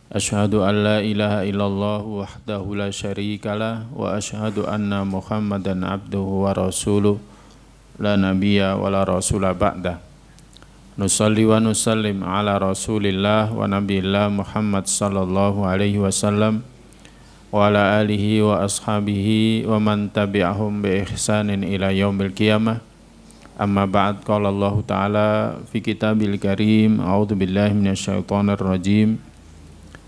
Asyhadu an la ilaha illallah wahdahu la syarikalah wa asyhadu anna Muhammadan abduhu wa rasuluh la nabiyya wa la rasula ba'dah. Nusalli wa nusallim ala rasulillah wa nabiyillah Muhammad sallallahu alaihi wasallam wa ala alihi wa ashabihi wa man tabi'ahum bi ihsanin ila yaumil qiyamah. Amma ba'd, qala Allah ta'ala fi kitabil karim, a'udzu billahi minasyaitonir rajim.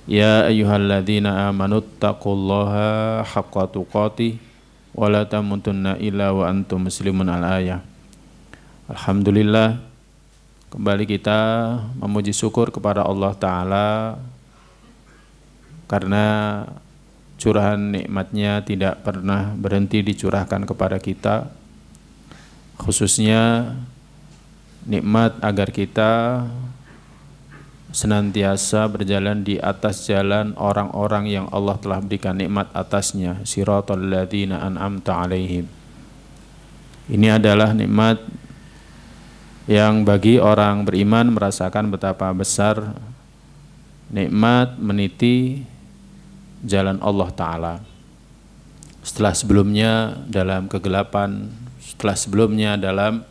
Ya ayyuhalladzina amanu taqullaha haqqa tuqatih wa la tamutunna illa wa antum muslimun. Al-ayah. Alhamdulillah, kembali kita memuji syukur kepada Allah Ta'ala karena curahan nikmatnya tidak pernah berhenti dicurahkan kepada kita, khususnya nikmat agar kita senantiasa berjalan di atas jalan orang-orang yang Allah telah berikan nikmat atasnya, siratal ladzina an'amta alaihim. Ini adalah nikmat yang bagi orang beriman merasakan betapa besar nikmat meniti jalan Allah Ta'ala. Setelah sebelumnya dalam kegelapan, setelah sebelumnya dalam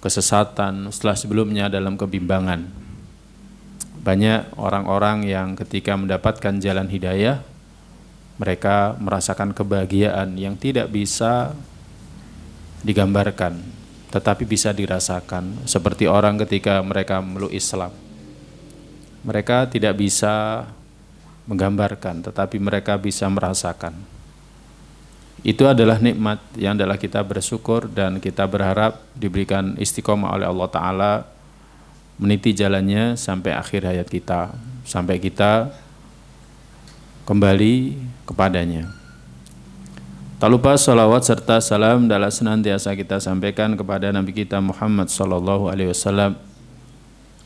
kesesatan, setelah sebelumnya dalam kebimbangan. Banyak orang-orang yang ketika mendapatkan jalan hidayah, mereka merasakan kebahagiaan yang tidak bisa digambarkan, tetapi bisa dirasakan. Seperti orang ketika mereka memeluk Islam, mereka tidak bisa menggambarkan, tetapi mereka bisa merasakan. Itu adalah nikmat yang adalah kita bersyukur dan kita berharap diberikan istiqomah oleh Allah Ta'ala, meniti jalannya sampai akhir hayat kita, sampai kita kembali kepadanya. Tak lupa salawat serta salam adalah senantiasa kita sampaikan kepada Nabi kita Muhammad sallallahu alaihi wasallam,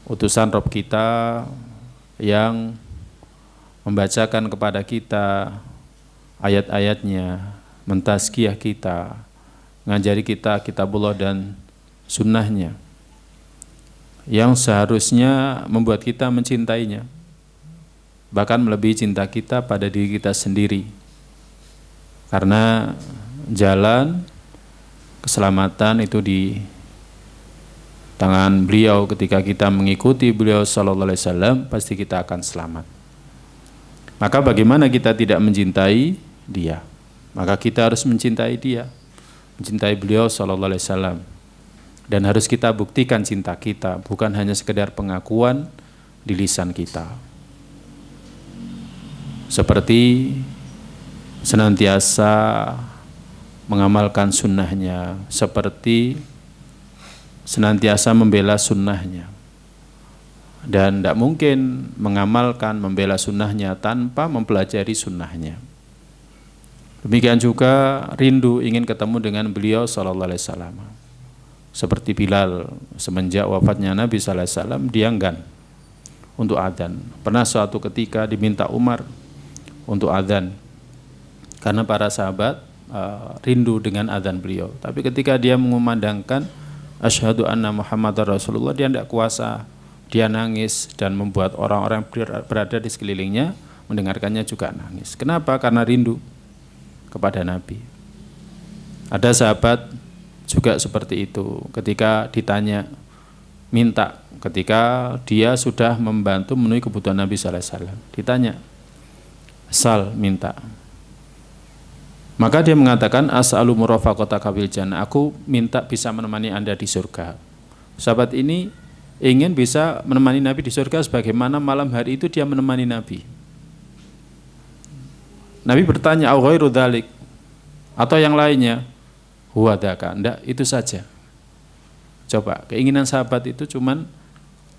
utusan Rabb kita yang membacakan kepada kita ayat-ayatnya, mentazkiyah kita, ngajari kita kitabullah dan sunnahnya, yang seharusnya membuat kita mencintainya, bahkan melebihi cinta kita pada diri kita sendiri. Karena jalan keselamatan itu di tangan beliau. Ketika kita mengikuti beliau sallallahu alaihi wasallam, pasti kita akan selamat. Maka bagaimana kita tidak mencintai dia? Maka kita harus mencintai dia, mencintai beliau sallallahu alaihi wasallam. Dan harus kita buktikan cinta kita, bukan hanya sekedar pengakuan di lisan kita. Seperti senantiasa mengamalkan sunnahnya, seperti senantiasa membela sunnahnya. Dan tidak mungkin mengamalkan, membela sunnahnya tanpa mempelajari sunnahnya. Demikian juga rindu ingin ketemu dengan beliau sallallahu alaihi wasallam. Seperti Bilal, semenjak wafatnya Nabi sallallahu alaihi wasallam, dia enggan untuk adzan. Pernah suatu ketika diminta Umar untuk adzan karena para sahabat rindu dengan adzan beliau. Tapi ketika dia mengumandangkan asyhadu anna Muhammadar Rasulullah, dia tidak kuasa. Dia nangis dan membuat orang-orang berada di sekelilingnya mendengarkannya juga nangis. Kenapa? Karena rindu kepada Nabi. Ada sahabat juga seperti itu, ketika ditanya minta, ketika dia sudah membantu memenuhi kebutuhan Nabi sallallahu alaihi wasallam, ditanya sal, minta, maka dia mengatakan as'alu murafaqataka fil jannah, aku minta bisa menemani Anda di surga. Sahabat ini ingin bisa menemani Nabi di surga sebagaimana malam hari itu dia menemani Nabi. Nabi bertanya, au ghairu dzalik, atau yang lainnya? Huwadaka, enggak, itu saja. Coba, keinginan sahabat itu cuman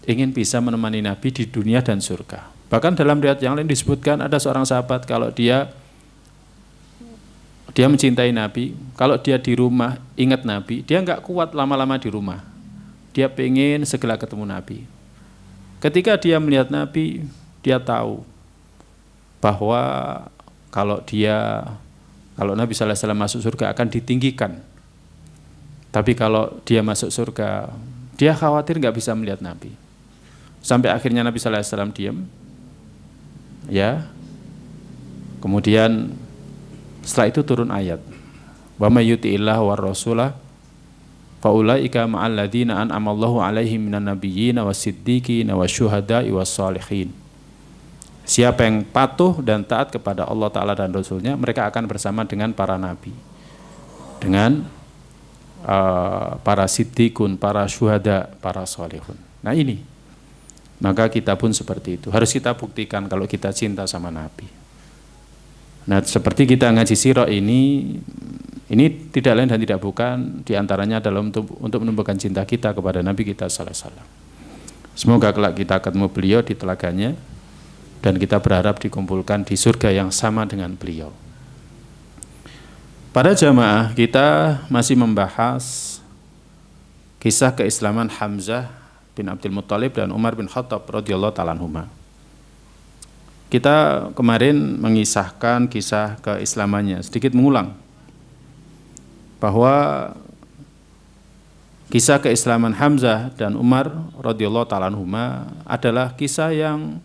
ingin bisa menemani Nabi di dunia dan surga. Bahkan dalam riwayat yang lain disebutkan ada seorang sahabat, kalau dia mencintai Nabi, kalau dia di rumah ingat Nabi, dia enggak kuat lama-lama di rumah. Dia pengen segera ketemu Nabi. Ketika dia melihat Nabi, dia tahu bahwa kalau Nabi sallallahu alaihi wasallam masuk surga akan ditinggikan. Tapi kalau dia masuk surga, dia khawatir nggak bisa melihat Nabi. Sampai akhirnya Nabi sallallahu alaihi wasallam diam. Ya. Kemudian setelah itu turun ayat. Wa may yuti'illah war rasulah faulaika ma'al ladzina an'ama Allahu 'alaihim minan nabiyyin wasiddiqin wasyuhada'i wassalihin. Siapa yang patuh dan taat kepada Allah Ta'ala dan Rasulnya, mereka akan bersama dengan para nabi, dengan para siddiqun, para syuhada, para salihun. Nah ini, maka kita pun seperti itu. Harus kita buktikan kalau kita cinta sama nabi. Nah seperti kita ngaji sirah ini tidak lain dan tidak bukan diantaranya adalah untuk menumbuhkan cinta kita kepada Nabi kita sallallahu alaihi wasallam. Semoga kelak kita ketemu beliau di telaganya dan kita berharap dikumpulkan di surga yang sama dengan beliau. Pada jamaah kita masih membahas kisah keislaman Hamzah bin Abdul Muttalib dan Umar bin Khattab radhiyallahu ta'ala anhuma. Kita kemarin mengisahkan kisah keislamannya, sedikit mengulang bahwa kisah keislaman Hamzah dan Umar radhiyallahu ta'ala anhuma adalah kisah yang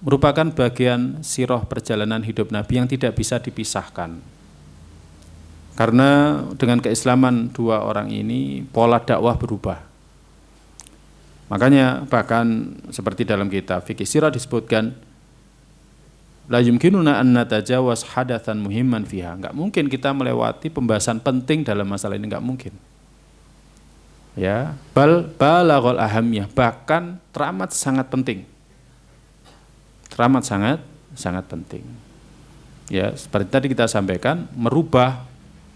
merupakan bagian sirah perjalanan hidup Nabi yang tidak bisa dipisahkan. Karena dengan keislaman dua orang ini pola dakwah berubah. Makanya bahkan seperti dalam kitab fikih sirah disebutkan la yumkinuna an natajawaz hadatsan muhimman fiha. Enggak mungkin kita melewati pembahasan penting dalam masalah ini, enggak mungkin. Ya, balaghul ahamiyah, bahkan teramat sangat penting. Teramat sangat penting. Ya, seperti tadi kita sampaikan, merubah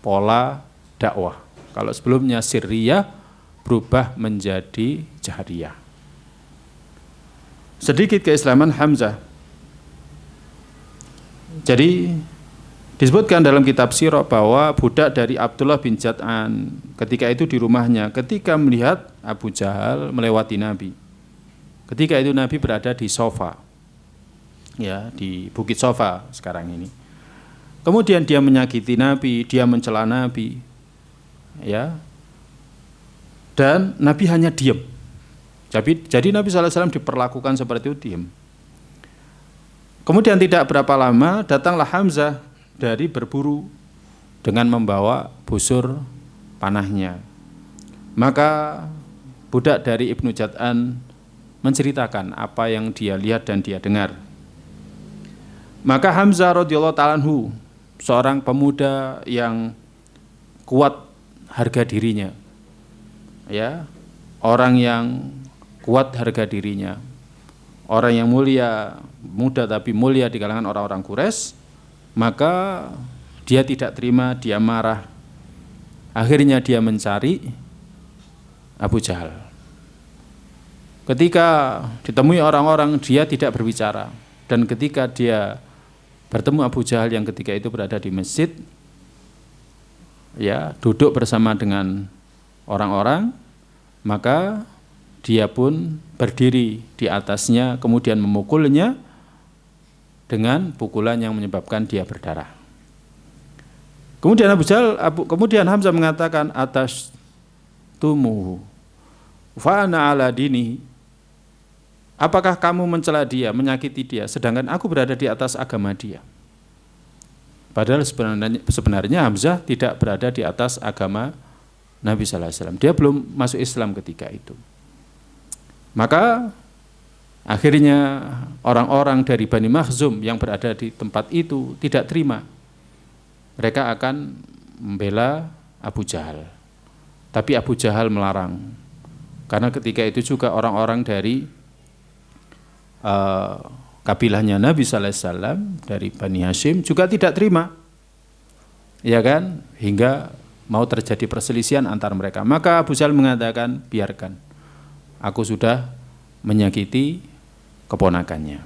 pola dakwah. Kalau sebelumnya sirriyah berubah menjadi jahriyah. Sedikit keislaman Hamzah. Jadi disebutkan dalam kitab sirah bahwa budak dari Abdullah bin Jad'an ketika itu di rumahnya, ketika melihat Abu Jahal melewati Nabi. Ketika itu Nabi berada di Sofa, ya, di Bukit Sofa sekarang ini. Kemudian dia menyakiti Nabi, dia mencela Nabi, ya, dan Nabi hanya diam. Jadi Nabi SAW diperlakukan seperti itu, diam. Kemudian tidak berapa lama datanglah Hamzah dari berburu dengan membawa busur panahnya. Maka budak dari Ibnu Jad'an menceritakan apa yang dia lihat dan dia dengar. Maka Hamzah radhiyallahu ta'ala anhu, seorang pemuda yang kuat harga dirinya, ya, orang yang kuat harga dirinya, orang yang mulia, muda tapi mulia di kalangan orang-orang Quraisy, maka dia tidak terima, dia marah. Akhirnya dia mencari Abu Jahal. Ketika ditemui orang-orang, dia tidak berbicara. Dan ketika dia bertemu Abu Jahal yang ketika itu berada di masjid, ya, duduk bersama dengan orang-orang, maka dia pun berdiri di atasnya, kemudian memukulnya dengan pukulan yang menyebabkan dia berdarah. Kemudian Hamzah mengatakan, atas tumuhu fa'ana ala dini. Apakah kamu mencela dia, menyakiti dia, sedangkan aku berada di atas agama dia? Padahal sebenarnya Hamzah tidak berada di atas agama Nabi sallallahu alaihi wasallam. Dia belum masuk Islam ketika itu. Maka akhirnya orang-orang dari Bani Makhzum yang berada di tempat itu tidak terima. Mereka akan membela Abu Jahal. Tapi Abu Jahal melarang. Karena ketika itu juga orang-orang dari kabilahnya Nabi sallallahu alaihi wasallam dari Bani Hashim juga tidak terima. Ya kan? Hingga mau terjadi perselisihan antar mereka. Maka Abu Jahal mengatakan, biarkan. Aku sudah menyakiti keponakannya.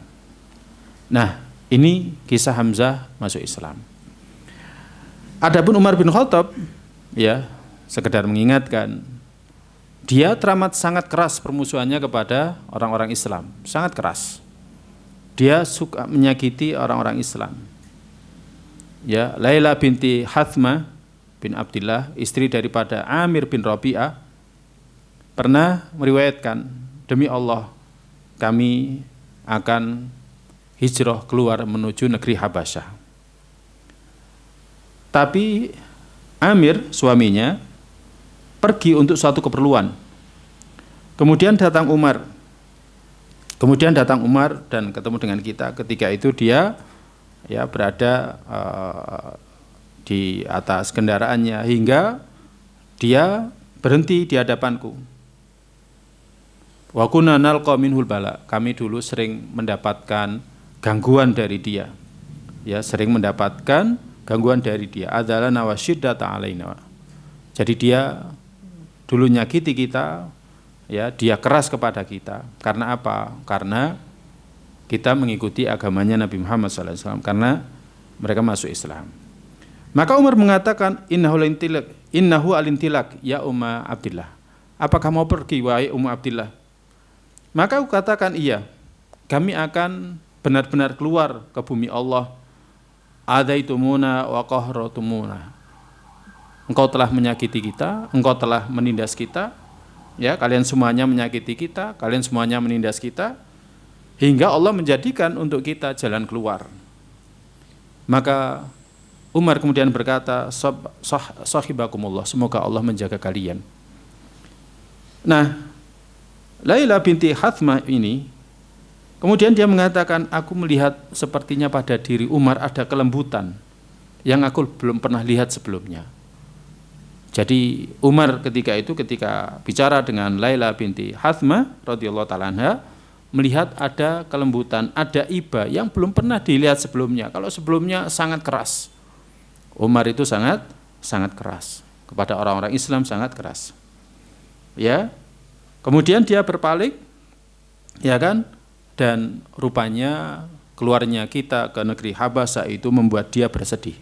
Nah, ini kisah Hamzah masuk Islam. Adapun Umar bin Khattab, ya, sekedar mengingatkan, dia teramat sangat keras permusuhannya kepada orang-orang Islam, sangat keras. Dia suka menyakiti orang-orang Islam. Ya, Laila binti Hathmah bin Abdillah, istri daripada Amir bin Rabi'ah, pernah meriwayatkan, demi Allah kami akan hijrah keluar menuju negeri Habasyah. Tapi Amir suaminya pergi untuk suatu keperluan. Kemudian datang Umar dan ketemu dengan kita. Ketika itu dia ya berada di atas kendaraannya hingga dia berhenti di hadapanku. Wa kunna nalqa minhul bala. Kami dulu sering mendapatkan gangguan dari dia. Ya, sering mendapatkan gangguan dari dia. Adzalana wa syiddata alaina. Jadi dia dulu nyakiti kita, ya, dia keras kepada kita. Karena apa? Karena kita mengikuti agamanya Nabi Muhammad SAW, karena mereka masuk Islam. Maka Umar mengatakan, innahu alintilak ya Umma Abdillah. Apakah mau pergi wahai Umma Abdillah? Maka aku katakan iya. Kami akan benar-benar keluar ke bumi Allah. Adaitumuna wa qahratumuna. Engkau telah menyakiti kita, engkau telah menindas kita. Ya, kalian semuanya menyakiti kita, kalian semuanya menindas kita, hingga Allah menjadikan untuk kita jalan keluar. Maka Umar kemudian berkata, sahibakumullah, semoga Allah menjaga kalian. Nah, Laila binti Hathmah ini, kemudian dia mengatakan, aku melihat sepertinya pada diri Umar ada kelembutan yang aku belum pernah lihat sebelumnya. Jadi Umar ketika bicara dengan Laila binti Hathmah radhiyallahu ta'ala anha, melihat ada kelembutan, ada iba yang belum pernah dilihat sebelumnya. Kalau sebelumnya sangat keras, Umar itu sangat keras kepada orang-orang Islam, sangat keras. Ya, kemudian dia berpaling, ya kan, dan rupanya keluarnya kita ke negeri Habasyah itu membuat dia bersedih.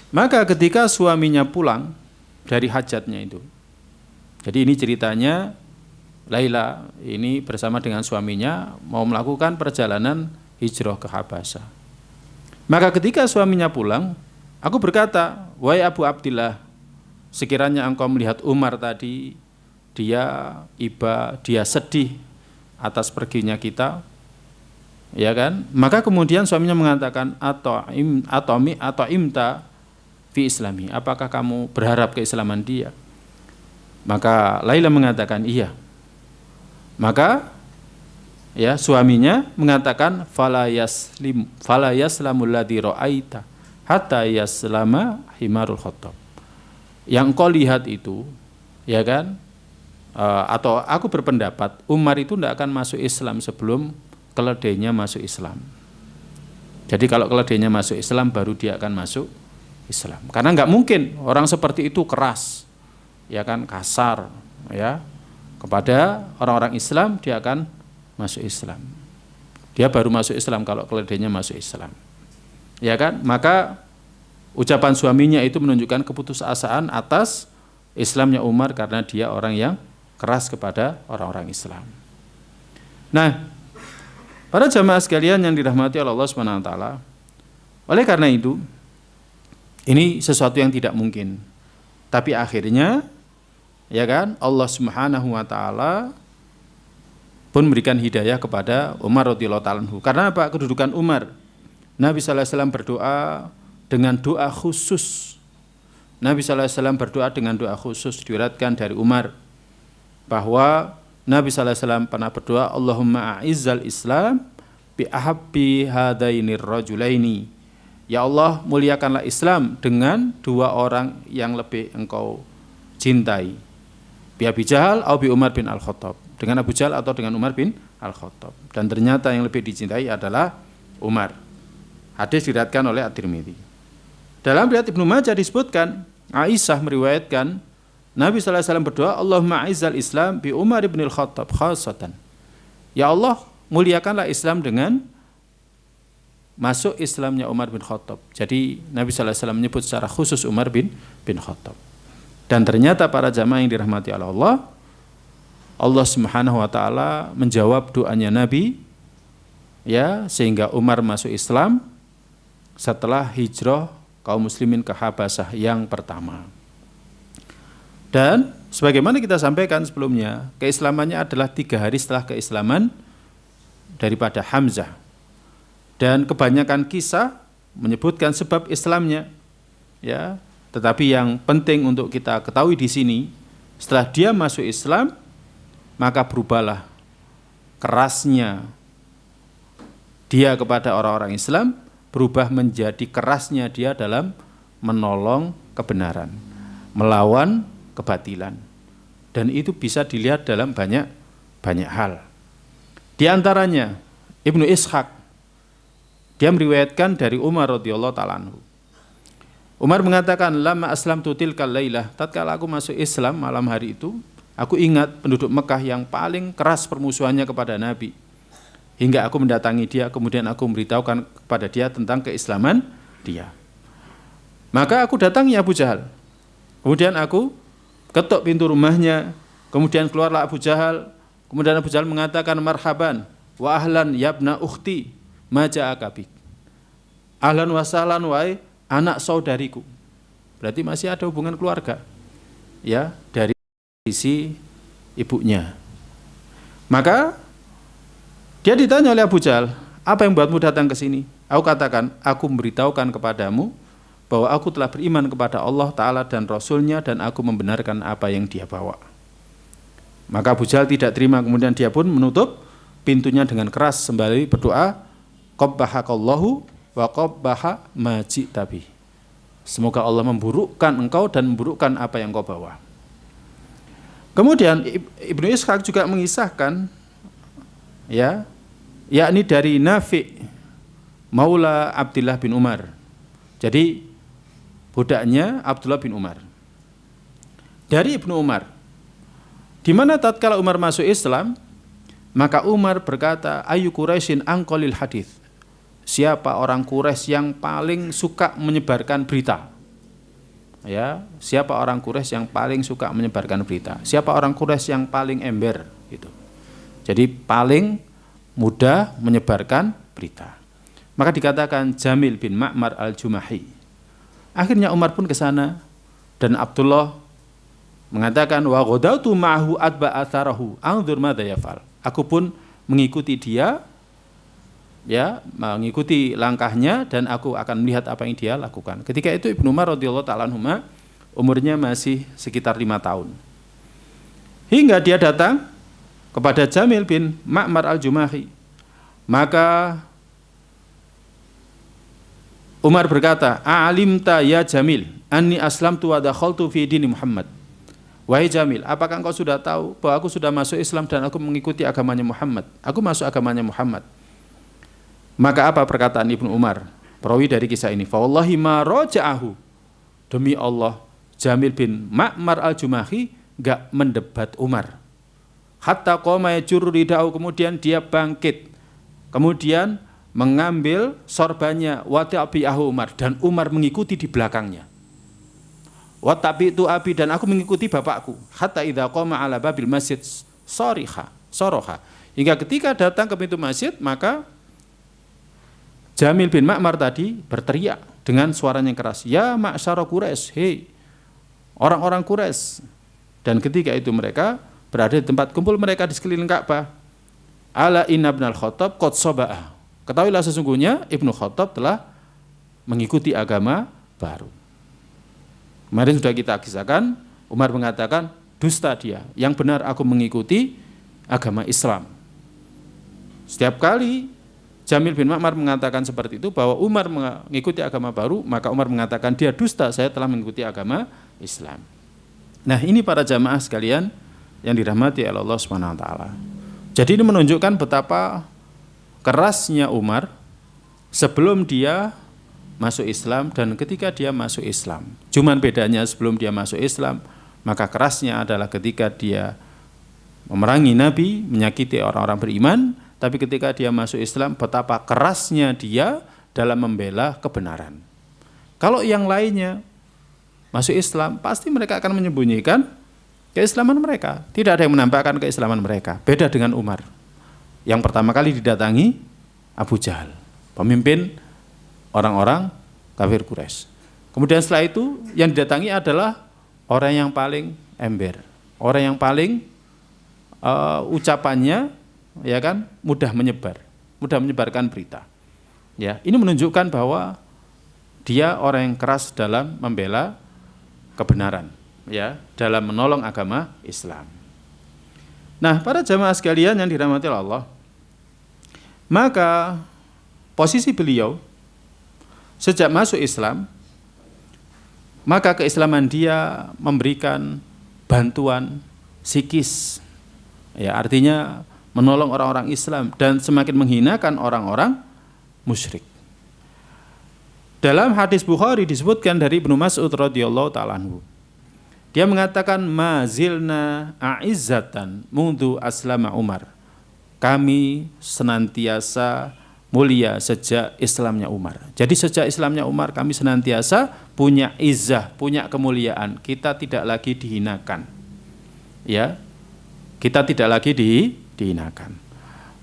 Maka ketika suaminya pulang dari hajatnya itu, jadi ini ceritanya, Laila ini bersama dengan suaminya mau melakukan perjalanan hijrah ke Habasyah. Maka ketika suaminya pulang, aku berkata, wahai Abu Abdillah, sekiranya engkau melihat Umar tadi, dia iba, dia sedih atas perginya kita, ya kan? Maka kemudian suaminya mengatakan, atau imta fi islami, apakah kamu berharap keislaman dia? Maka Laila mengatakan iya. Maka ya suaminya mengatakan, fala yaslamul ladzi ra'aita hatta yaslama himarul khattab. Yang kau lihat itu, ya kan? Atau aku berpendapat Umar itu tidak akan masuk Islam sebelum keledainya masuk Islam. Jadi kalau keledainya masuk Islam baru dia akan masuk Islam. Karena nggak mungkin orang seperti itu keras, ya kan, kasar, ya, kepada orang-orang Islam, dia akan masuk Islam. Dia baru masuk Islam kalau keledainya masuk Islam, ya kan. Maka ucapan suaminya itu menunjukkan keputusasaan atas Islamnya Umar karena dia orang yang keras kepada orang-orang Islam. Nah, para jamaah sekalian yang dirahmati oleh Allah Subhanahu wa taala, oleh karena itu ini sesuatu yang tidak mungkin. Tapi akhirnya, ya kan, Allah Subhanahu wa taala pun memberikan hidayah kepada Umar radhiyallahu ta'ala anhu. Karena apa? Kedudukan Umar. Nabi sallallahu alaihi wasallam berdoa dengan doa khusus. Nabi sallallahu alaihi wasallam berdoa dengan doa khusus, diriwayatkan dari Umar bahwa Nabi sallallahu alaihi wasallam pernah berdoa, Allahumma a'izzal Islam bi ahabbi hadainir rajulaini. Ya Allah, muliakanlah Islam dengan dua orang yang lebih engkau cintai. Bi Abi Jahal atau bi Umar bin Al-Khattab. Dengan Abu Jahal atau dengan Umar bin Al-Khattab. Dan ternyata yang lebih dicintai adalah Umar. Hadis diriwayatkan oleh At-Tirmidzi. Dalam riwayat Ibnu Majah disebutkan, Aisyah meriwayatkan, Nabi sallallahu alaihi wasallam berdoa, Allahumma a'izzal Islam bi Umar bin Al-Khattab khassatan. Ya Allah, muliakanlah Islam dengan masuk Islamnya Umar bin Khattab. Jadi Nabi sallallahu alaihi wasallam menyebut secara khusus Umar bin Khattab. Dan ternyata para jamaah yang dirahmati oleh Allah, Allah Subhanahu wa taala menjawab doanya Nabi, ya, sehingga Umar masuk Islam setelah hijrah kaum muslimin ke Habasyah yang pertama. Dan sebagaimana kita sampaikan sebelumnya, keislamannya adalah 3 hari setelah keislaman daripada Hamzah. Dan kebanyakan kisah menyebutkan sebab Islamnya, ya. Tetapi yang penting untuk kita ketahui di sini, setelah dia masuk Islam, maka berubahlah kerasnya dia kepada orang-orang Islam, berubah menjadi kerasnya dia dalam menolong kebenaran, melawan kebatilan. Dan itu bisa dilihat dalam banyak hal. Di antaranya Ibnu Ishaq, dia meriwayatkan dari Umar radhiyallahu taala anhu. Umar mengatakan, lama aslamtu tilkal lailah, tatkala aku masuk Islam malam hari itu, aku ingat penduduk Mekah yang paling keras permusuhannya kepada Nabi. Hingga aku mendatangi dia, kemudian aku memberitahukan kepada dia tentang keislaman dia. Maka aku datangi Abu Jahal. Kemudian aku ketuk pintu rumahnya, kemudian keluarlah Abu Jahal. Kemudian Abu Jahal mengatakan, marhaban wa ahlan yabna ukhti maja'aka bik. Ahlan wa sahlan wahai anak saudariku. Berarti masih ada hubungan keluarga, ya, dari sisi ibunya. Maka dia ditanya oleh Abu Jahal, apa yang membuatmu datang ke sini? Aku katakan, aku memberitahukan kepadamu bahwa aku telah beriman kepada Allah Ta'ala dan Rasulnya, dan aku membenarkan apa yang dia bawa. Maka Abu Jahal tidak terima, kemudian dia pun menutup pintunya dengan keras sembari berdoa, qabbahakallahu wa qabbaha ma ji'ta bih. Semoga Allah memburukkan engkau dan memburukkan apa yang kau bawa. Kemudian Ibnu Ishaq juga mengisahkan, ya, yakni dari Nafi' Maula Abdullah bin Umar. Jadi budaknya Abdullah bin Umar. Dari Ibnu Umar, di mana tatkala Umar masuk Islam, maka Umar berkata, ayu Quraisyin angqalil hadis. Siapa orang Quraisy yang paling suka menyebarkan berita? Ya, siapa orang Quraisy yang paling suka menyebarkan berita? Siapa orang Quraisy yang paling ember gitu. Jadi paling mudah menyebarkan berita. Maka dikatakan Jamil bin Ma'mar al-Jumahi. Akhirnya Umar pun ke sana, dan Abdullah mengatakan, wa ghadautu ma'ahu atba atharahu anzur madza yaf'al. Aku pun mengikuti dia, ya, mengikuti langkahnya, dan aku akan melihat apa yang dia lakukan. Ketika itu Ibnu Umar radhiyallahu ta'ala anhuma umurnya masih sekitar 5 tahun. Hingga dia datang kepada Jamil bin Ma'mar al-Jumahi. Maka Umar berkata, a'alimta ya Jamil anni aslamtu wa dakhaltu fi dini Muhammad. Wahai Jamil, apakah engkau sudah tahu bahwa aku sudah masuk Islam dan aku mengikuti agamanya Muhammad? Aku masuk agamanya Muhammad. Maka apa perkataan Ibnu Umar, perawi dari kisah ini? Fa wallahi ma raja'ahu. Demi Allah, Jamil bin Ma'mar al-Jumahi enggak mendebat Umar. Hatta qama yajurru ridau, kemudian dia bangkit. Kemudian mengambil sorbannya, wa tabi'ahu Umar, dan Umar mengikuti di belakangnya. Wa tabi'tu abi, dan aku mengikuti bapakku. Hatta idza qama ala babil masjid soroha. Hingga ketika datang ke pintu masjid, maka Jamil bin Ma'mar tadi berteriak dengan suaranya yang keras, ya ma'syara Quraisy, hei orang-orang Quraisy. Dan ketika itu mereka berada di tempat kumpul mereka di sekeliling Ka'bah. Ala inna ibnal Khattab qad saba'ah. Ketahuilah sesungguhnya Ibnu Khattab telah mengikuti agama baru. Kemarin sudah kita kisahkan, Umar mengatakan, dusta dia, yang benar aku mengikuti agama Islam. Setiap kali Jamil bin Ma'mar mengatakan seperti itu, bahwa Umar mengikuti agama baru, maka Umar mengatakan dia dusta, saya telah mengikuti agama Islam. Nah, ini para jamaah sekalian yang dirahmati oleh Allah Subhanahu wa taala. Jadi ini menunjukkan betapa kerasnya Umar sebelum dia masuk Islam dan ketika dia masuk Islam. Cuman bedanya sebelum dia masuk Islam, maka kerasnya adalah ketika dia memerangi Nabi, menyakiti orang-orang beriman. Tapi ketika dia masuk Islam, betapa kerasnya dia dalam membela kebenaran. Kalau yang lainnya masuk Islam, pasti mereka akan menyembunyikan keislaman mereka. Tidak ada yang menampakkan keislaman mereka. Beda dengan Umar, yang pertama kali didatangi Abu Jahal, pemimpin orang-orang kafir Quraisy. Kemudian setelah itu yang didatangi adalah orang yang paling ember, orang yang paling ucapannya, ya kan, mudah menyebarkan berita. Ya, ini menunjukkan bahwa dia orang yang keras dalam membela kebenaran, ya, dalam menolong agama Islam. Nah, para jamaah sekalian yang dirahmati Allah, maka posisi beliau sejak masuk Islam, maka keislaman dia memberikan bantuan psikis, ya, artinya menolong orang-orang Islam dan semakin menghinakan orang-orang musyrik. Dalam hadis Bukhari disebutkan dari Ibnu Mas'ud radhiyallahu ta'ala anhu, dia mengatakan mazilna a'izzatan mundu aslama Umar. Kami senantiasa mulia sejak Islamnya Umar. Jadi sejak Islamnya Umar kami senantiasa punya izzah, punya kemuliaan. Kita tidak lagi dihinakan. Ya. Kita tidak lagi dihinakan.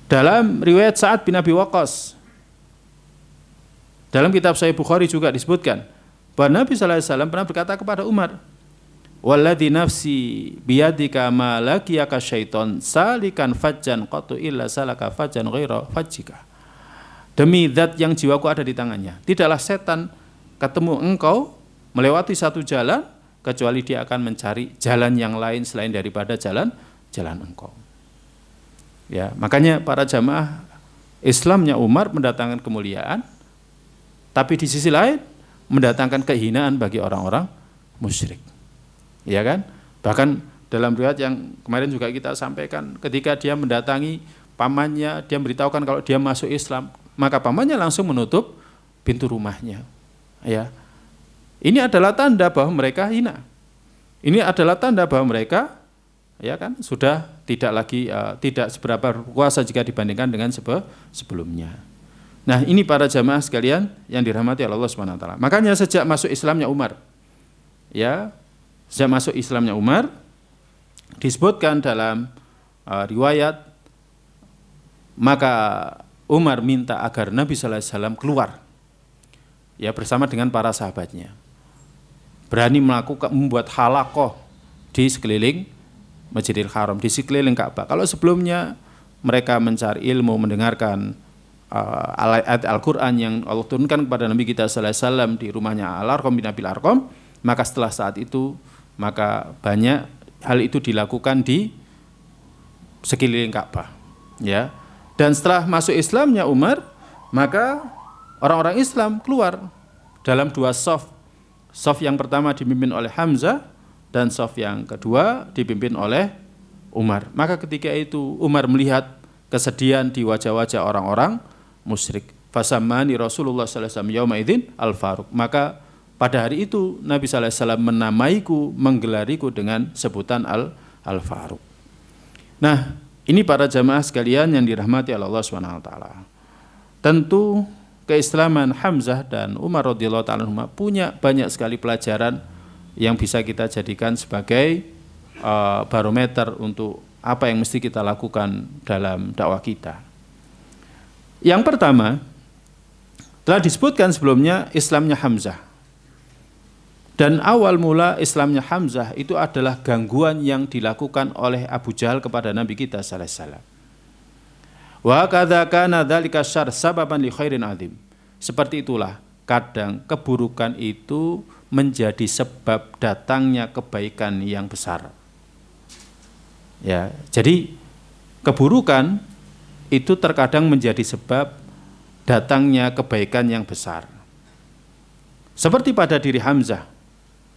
Dalam riwayat Sa'ad bin Abi Waqqas, dalam kitab Sahih Bukhari juga disebutkan bahwa Nabi sallallahu alaihi wasallam pernah berkata kepada Umar, "Walladzi nafsi biyadika ma laqiyaka syaiton salikan fajjan qatu illa salaka fajjan ghaira fajjika." Demi zat yang jiwaku ada di tangannya, tidaklah setan ketemu engkau melewati satu jalan kecuali dia akan mencari jalan yang lain selain daripada jalan engkau. Ya, makanya para jamaah, Islamnya Umar mendatangkan kemuliaan, tapi di sisi lain mendatangkan kehinaan bagi orang-orang musyrik. Ya kan? Bahkan dalam riwayat yang kemarin juga kita sampaikan, ketika dia mendatangi pamannya, dia memberitahukan kalau dia masuk Islam, maka pamannya langsung menutup pintu rumahnya. Ya. Ini adalah tanda bahwa mereka hina. Ini adalah tanda bahwa mereka, ya kan, sudah tidak lagi tidak seberapa berkuasa jika dibandingkan dengan sebelumnya. Nah, ini para jamaah sekalian yang dirahmati Allah Subhanahu wa taala. Makanya sejak masuk Islamnya Umar, ya, sejak masuk Islamnya Umar disebutkan dalam riwayat, maka Umar minta agar Nabi sallallahu alaihi wasallam keluar, ya, bersama dengan para sahabatnya, berani membuat halaqah di sekeliling Masjidil Haram, di sekeliling Ka'bah. Kalau sebelumnya mereka mencari ilmu, mendengarkan ayat Al-Quran yang Allah turunkan kepada Nabi kita sallallahu alaihi wasallam di rumahnya Al-Arqam bin Abil Arqam, maka setelah saat itu maka banyak hal itu dilakukan di sekeliling Ka'bah, ya. Dan setelah masuk Islamnya Umar, maka orang-orang Islam keluar dalam dua shaf. Shaf yang pertama dipimpin oleh Hamzah dan shaf yang kedua dipimpin oleh Umar. Maka ketika itu Umar melihat kesedihan di wajah-wajah orang-orang musyrik. Fasammani Rasulullah sallallahu alaihi wasallam yauma idzin al-Faruq. Maka pada hari itu Nabi sallallahu alaihi wasallam menamaiku, menggelariku dengan sebutan al-Faruq. Nah, ini para jamaah sekalian yang dirahmati Allah Subhanahu wa taala. Tentu keislaman Hamzah dan Umar radhiyallahu taala punya banyak sekali pelajaran yang bisa kita jadikan sebagai barometer untuk apa yang mesti kita lakukan dalam dakwah kita. Yang pertama, telah disebutkan sebelumnya Islamnya Hamzah. Dan awal mula Islamnya Hamzah itu adalah gangguan yang dilakukan oleh Abu Jahal kepada Nabi kita sallallahu alaihi wasallam. Wa kadza kana dzalika syarr sababan li khairin azim. Seperti itulah kadang keburukan itu menjadi sebab datangnya kebaikan yang besar. Ya, jadi keburukan itu terkadang menjadi sebab datangnya kebaikan yang besar. Seperti pada diri Hamzah,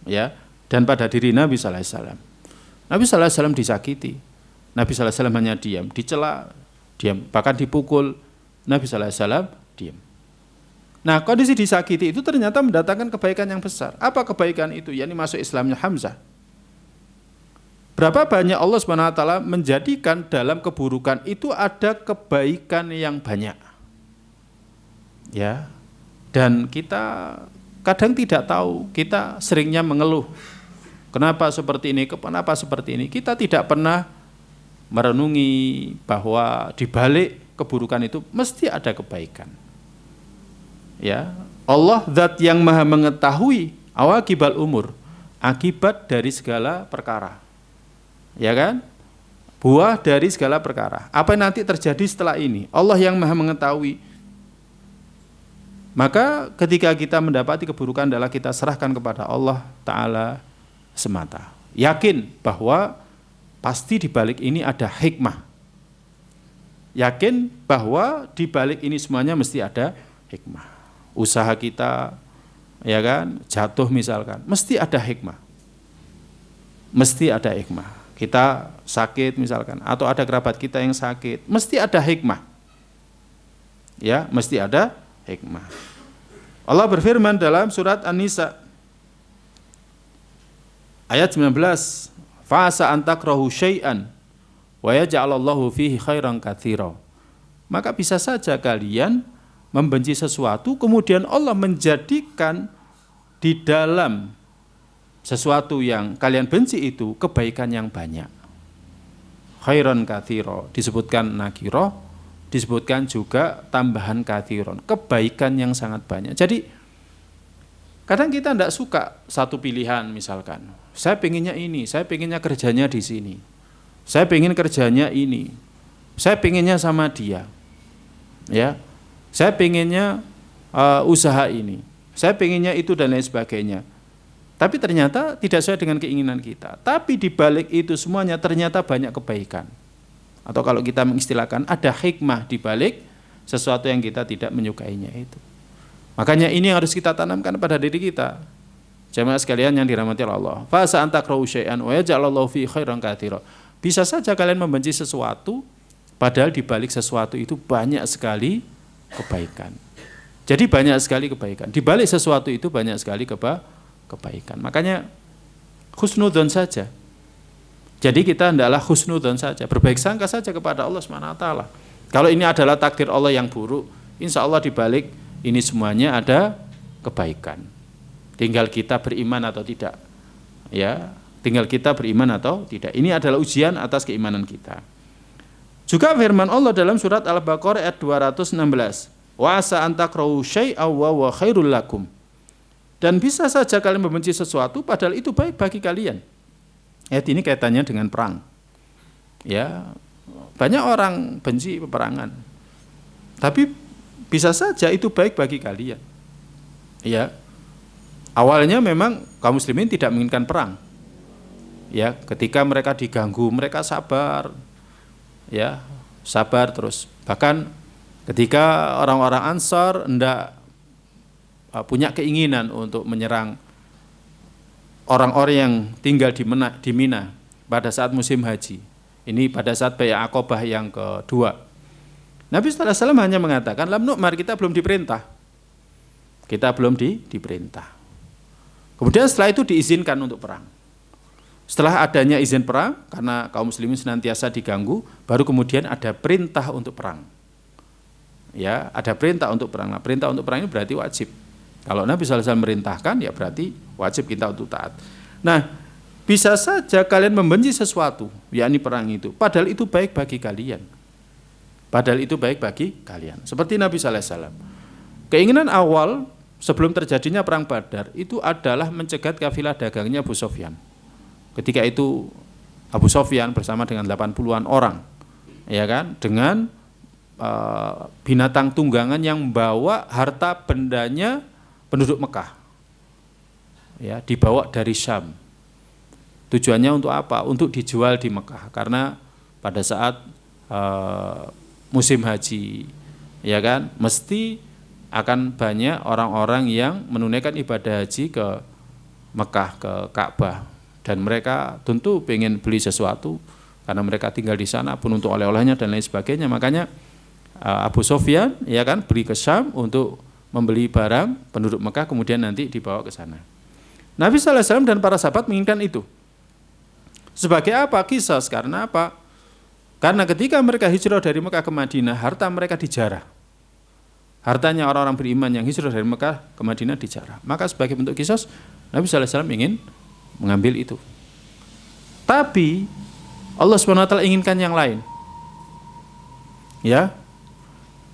ya, dan pada diri Nabi sallallahu alaihi wasallam. Nabi sallallahu alaihi wasallam disakiti. Nabi sallallahu alaihi wasallam hanya diam, dicela, diam, bahkan dipukul, Nabi sallallahu alaihi wasallam diam. Nah, kondisi disakiti itu ternyata mendatangkan kebaikan yang besar. Apa kebaikan itu? Yakni masuk Islamnya Hamzah. Berapa banyak Allah Subhanahu wa taala menjadikan dalam keburukan itu ada kebaikan yang banyak. Ya. Dan kita kadang tidak tahu, kita seringnya mengeluh. Kenapa seperti ini? Kenapa seperti ini? Kita tidak pernah merenungi bahwa di balik keburukan itu mesti ada kebaikan. Ya, Allah zat yang maha mengetahui awaqibal umur, akibat dari segala perkara. Ya kan? Buah dari segala perkara. Apa yang nanti terjadi setelah ini? Allah yang maha mengetahui. Maka ketika kita mendapati keburukan adalah kita serahkan kepada Allah Ta'ala semata. Yakin bahwa pasti di balik ini ada hikmah. Yakin bahwa di balik ini semuanya mesti ada hikmah. Usaha kita, ya kan, jatuh misalkan, mesti ada hikmah. Mesti ada hikmah. Kita sakit misalkan, atau ada kerabat kita yang sakit, mesti ada hikmah. Ya, mesti ada hikmah. Allah berfirman dalam surat An-Nisa ayat 19, "Fa'asa an takrahu syai'an wa yaj'alallahu fihi khairan katsira." Maka bisa saja kalian membenci sesuatu, kemudian Allah menjadikan di dalam sesuatu yang kalian benci itu kebaikan yang banyak. Khairan katsira disebutkan nakirah, disebutkan juga tambahan kathiron, kebaikan yang sangat banyak. Jadi kadang kita tidak suka satu pilihan, misalkan saya pengennya ini, saya pengennya kerjanya di sini, saya pengen kerjanya ini, saya pengennya sama dia, ya, saya pengennya usaha ini, saya pengennya itu dan lain sebagainya. Tapi ternyata tidak sesuai dengan keinginan kita. Tapi di balik itu semuanya ternyata banyak kebaikan. Atau kalau kita mengistilahkan ada hikmah di balik sesuatu yang kita tidak menyukainya itu. Makanya ini yang harus kita tanamkan pada diri kita. Jemaah sekalian yang dirahmati Allah. Fa sa antakrahu syai'an wa yaj'alallahu fi khairan katsira. Bisa saja kalian membenci sesuatu padahal di balik sesuatu itu banyak sekali kebaikan. Jadi banyak sekali kebaikan. Di balik sesuatu itu banyak sekali kebaikan. Makanya husnudzon saja. Jadi kita hendaklah husnudzon saja, berbaik sangka saja kepada Allah SWT. Kalau ini adalah takdir Allah yang buruk, insya Allah di balik ini semuanya ada kebaikan. Tinggal kita beriman atau tidak. Ya, tinggal kita beriman atau tidak. Ini adalah ujian atas keimanan kita. Juga firman Allah dalam surat Al-Baqarah ayat 216. Wa asa an takrahu syai'aw wa khairul lakum. Dan bisa saja kalian membenci sesuatu padahal itu baik bagi kalian. Ayat ini kaitannya dengan perang. Ya, banyak orang benci peperangan. Tapi bisa saja itu baik bagi kalian. Ya. Awalnya memang kaum muslimin tidak menginginkan perang. Ya, ketika mereka diganggu, mereka sabar. Ya, sabar terus. Bahkan ketika orang-orang Ansar hendak punya keinginan untuk menyerang orang-orang yang tinggal di Mina pada saat musim haji. Ini pada saat Bai'ah Aqabah yang kedua. Nabi sallallahu alaihi wasallam hanya mengatakan, "Lam nu'mar, kita belum diperintah." Kita belum diperintah. Kemudian setelah itu diizinkan untuk perang. Setelah adanya izin perang, karena kaum muslimin senantiasa diganggu, baru kemudian ada perintah untuk perang. Ya, ada perintah untuk perang. Nah, perintah untuk perang ini berarti wajib. Kalau Nabi SAW merintahkan, ya berarti wajib kita untuk taat. Nah, bisa saja kalian membenci sesuatu, yakni perang itu, padahal itu baik bagi kalian. Padahal itu baik bagi kalian. Seperti Nabi SAW. Keinginan awal sebelum terjadinya perang Badar itu adalah mencegat kafilah dagangnya Abu Sufyan. Ketika itu Abu Sufyan bersama dengan 80-an orang, ya kan, dengan binatang tunggangan yang membawa harta bendanya penduduk Mekah, ya, dibawa dari Syam. Tujuannya untuk apa? Untuk dijual di Mekah, karena pada saat musim haji, ya kan, mesti akan banyak orang-orang yang menunaikan ibadah haji ke Mekah, ke Ka'bah, dan mereka tentu pengen beli sesuatu karena mereka tinggal di sana pun untuk oleh-olehnya dan lain sebagainya. Makanya Abu Sufyan, ya kan, beli ke Syam untuk membeli barang penduduk Mekah, kemudian nanti dibawa ke sana. Nabi SAW dan para sahabat menginginkan itu. Sebagai apa? Qisas. Karena apa? Karena ketika mereka hijrah dari Mekah ke Madinah, harta mereka dijarah. Hartanya orang-orang beriman yang hijrah dari Mekah ke Madinah dijarah. Maka sebagai bentuk qisas, Nabi SAW ingin mengambil itu. Tapi Allah SWT inginkan yang lain. Ya,